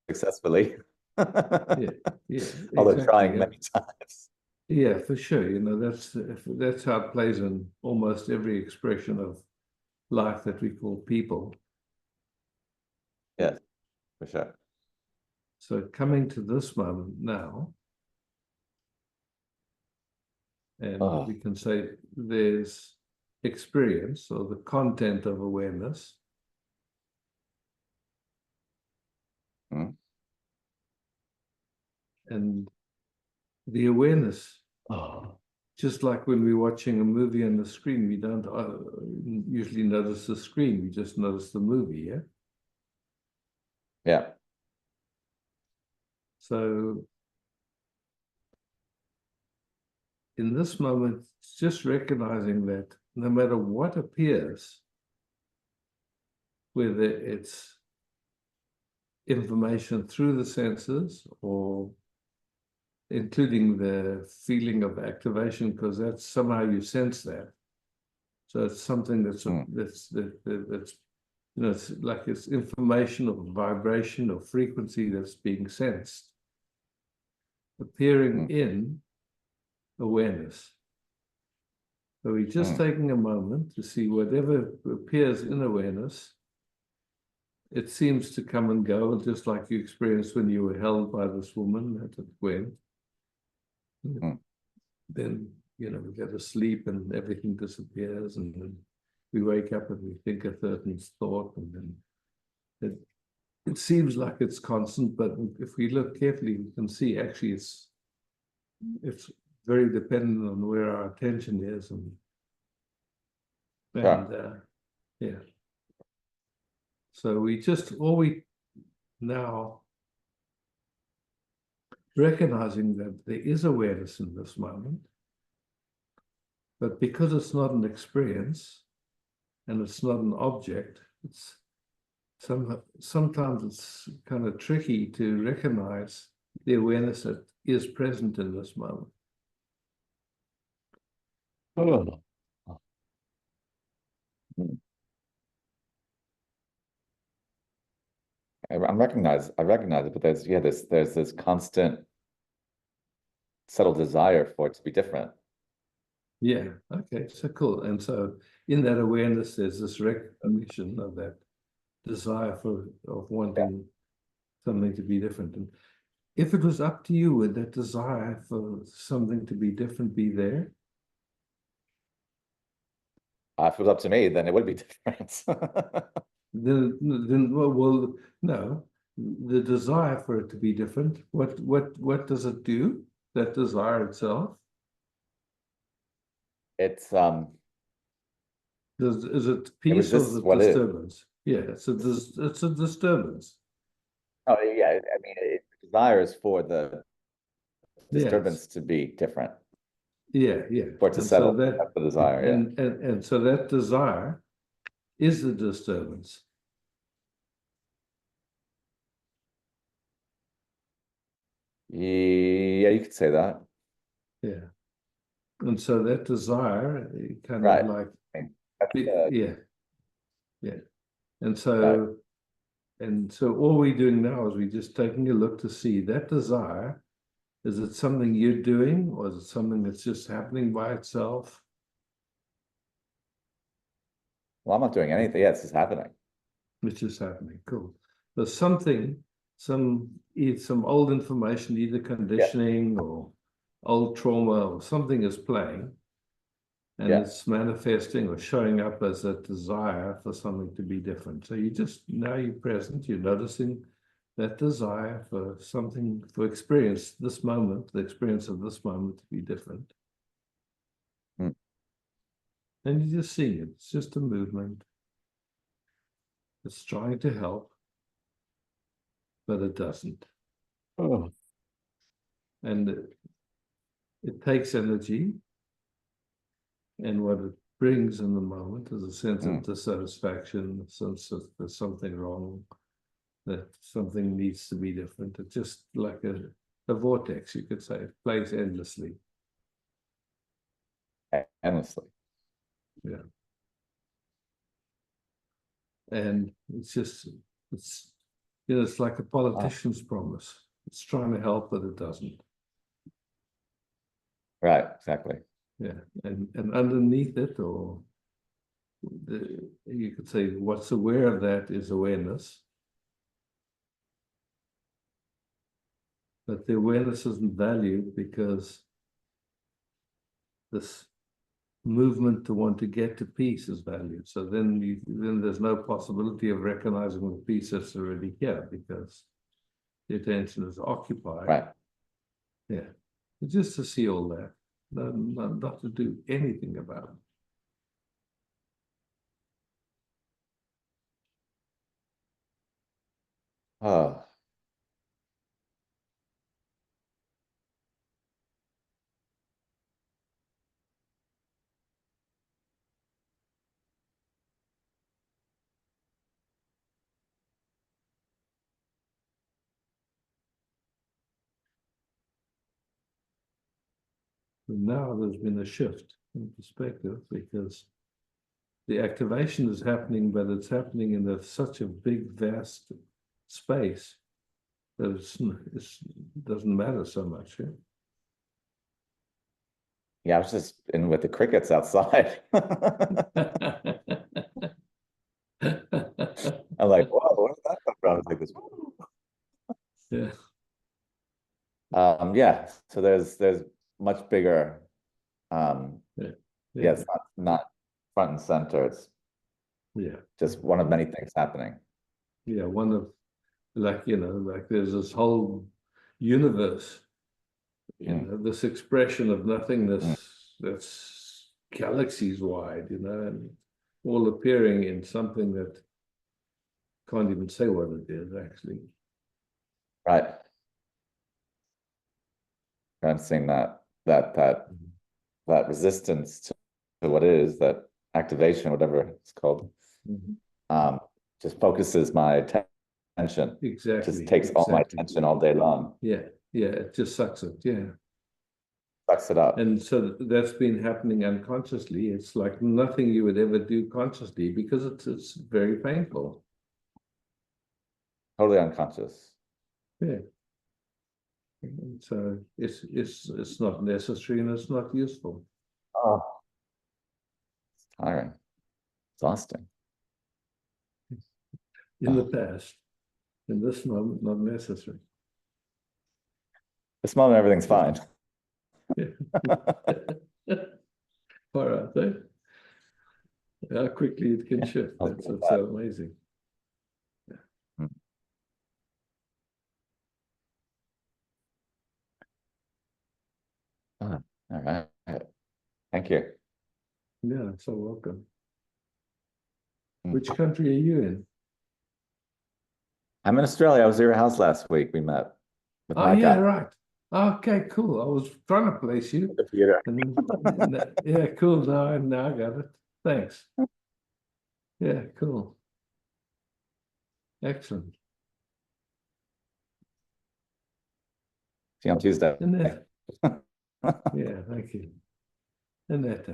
successfully. Yeah. Yeah. Although Exactly, trying yeah. many times. Yeah, for sure. That's how it plays in almost every expression of life that we call people. Yes, for sure. So coming to this moment now, and we can say there's experience, or the content of awareness. Mm. And the awareness, just like when we're watching a movie on the screen, we don't usually notice the screen, we just notice the movie, yeah? Yeah. So in this moment, it's just recognizing that no matter what appears, whether it's information through the senses or including the feeling of activation, because that's somehow you sense that. So it's something that's it's like it's information or vibration or frequency that's being sensed, appearing in awareness. So we're just taking a moment to see whatever appears in awareness. It seems to come and go, just like you experienced when you were held by this woman that it went. Then, we go to sleep and everything disappears, and then we wake up and we think a certain thought, and then it seems like it's constant, but if we look carefully, we can see actually it's very dependent on where our attention is, and yeah. So we now recognizing that there is awareness in this moment, but because it's not an experience and it's not an object, it's sometimes it's kind of tricky to recognize the awareness that is present in this moment. I recognize it, but there's this constant subtle desire for it to be different. Yeah, okay, so cool. And so in that awareness, there's this recognition of that desire of wanting something to be different. And if it was up to you, would that desire for something to be different be there? If it was up to me, then it would be different. Then well, no. The desire for it to be different, what does it do? That desire itself? It's is it peace or is it disturbance? Yeah, it's a disturbance. Oh yeah, I mean, desire is for the Yes. disturbance to be different, Yeah. for it to And settle. so that, That's the desire, yeah. and so that desire is the disturbance. Yeah, you could say that. Yeah. And so that desire kind Right. of like, That's yeah. And so, all we're doing now is we're just taking a look to see that desire. Is it something you're doing, or is it something that's just happening by itself? well, I'm not doing anything. Yeah, it's just happening. It's just happening. Cool. There's something, some old information, either conditioning or old trauma or something is playing, and it's manifesting or showing up as a desire for something to be different. So now you're present, you're noticing that desire for something, for experience this moment, the experience of this moment to be different. And you just see it. It's just a movement. It's trying to help, but it doesn't. Oh. And it takes energy. And what it brings in the moment is a sense of dissatisfaction, a sense that there's something wrong, that something needs to be different. It's just like a vortex, you could say. It plays endlessly. Endlessly. Yeah. And it's like a politician's promise. It's trying to help, but it doesn't. Right, exactly. Yeah, and underneath it, or you could say what's aware of that is awareness. But the awareness isn't valued because this movement to want to get to peace is valued. So then there's no possibility of recognizing the peace that's already here because the attention is occupied. Right. Yeah. Just to see all that, not to do anything about it. Oh. And now there's been a shift in perspective because the activation is happening, but it's happening in such a big, vast space that it doesn't matter so much. Yeah? Yeah, I was just in with the crickets outside. I'm like, whoa, where did that come from? I was like this. Yeah. Yeah. So there's much bigger. Yeah, it's not front and center. It's just one of many things happening. Yeah, one of like there's this whole universe. This expression of nothingness that's galaxies wide, and all appearing in something that can't even say what it is actually. Right. I'm seeing that resistance to what is, that activation, whatever it's called, just focuses my attention. Exactly. Just takes all my attention all day long. Yeah, it just sucks it. Yeah. Sucks it up. And so that's been happening unconsciously. It's like nothing you would ever do consciously because it's very painful. Totally unconscious. Yeah. And so it's not necessary and it's not useful. Oh, it's tiring, exhausting. In the past, in this moment, not necessary. This moment, everything's fine. All right, eh? How quickly it can shift. That's what's so amazing. All right. Thank you. Yeah, so welcome. Which country are you in? I'm in Australia. I was at your house last week. We met. with Oh, my yeah, cat. right. Okay, cool. I was trying to place you. Computer. Yeah, cool. Now I got it. Thanks. Yeah, cool. Excellent. See you on Tuesday. Annette. Yeah, thank you. Annette.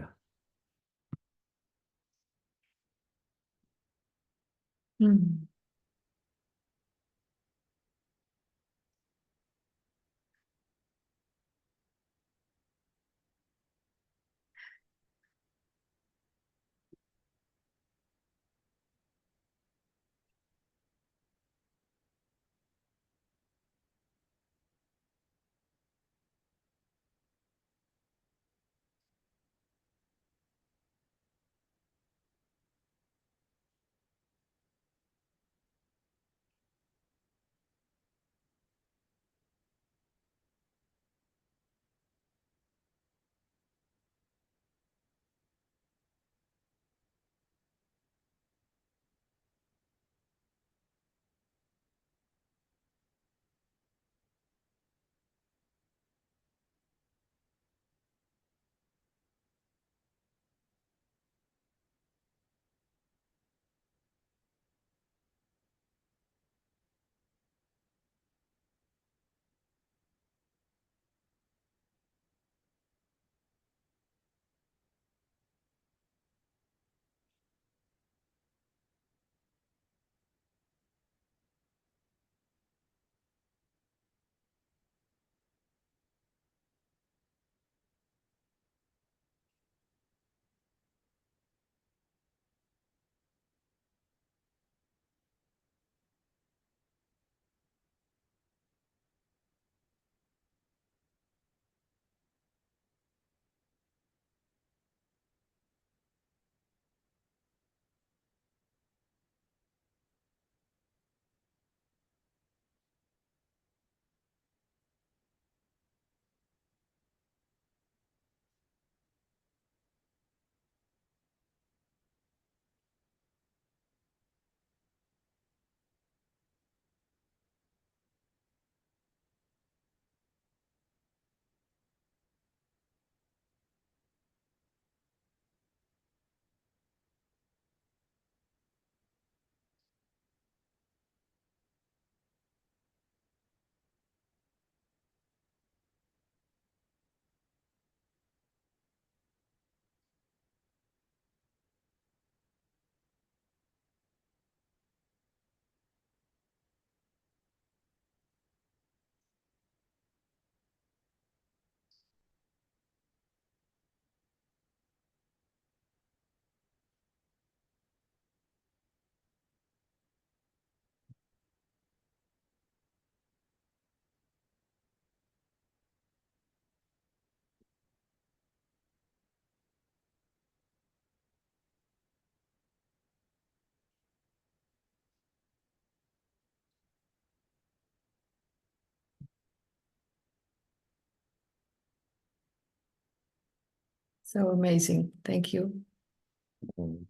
So amazing. Thank you.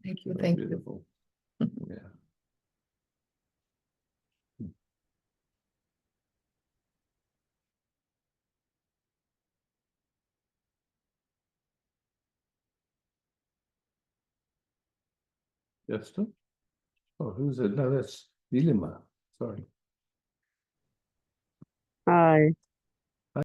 Thank you. Thank you. Beautiful. Yeah. Justin? Oh, who's it? No, that's Vilima. Sorry. Hi.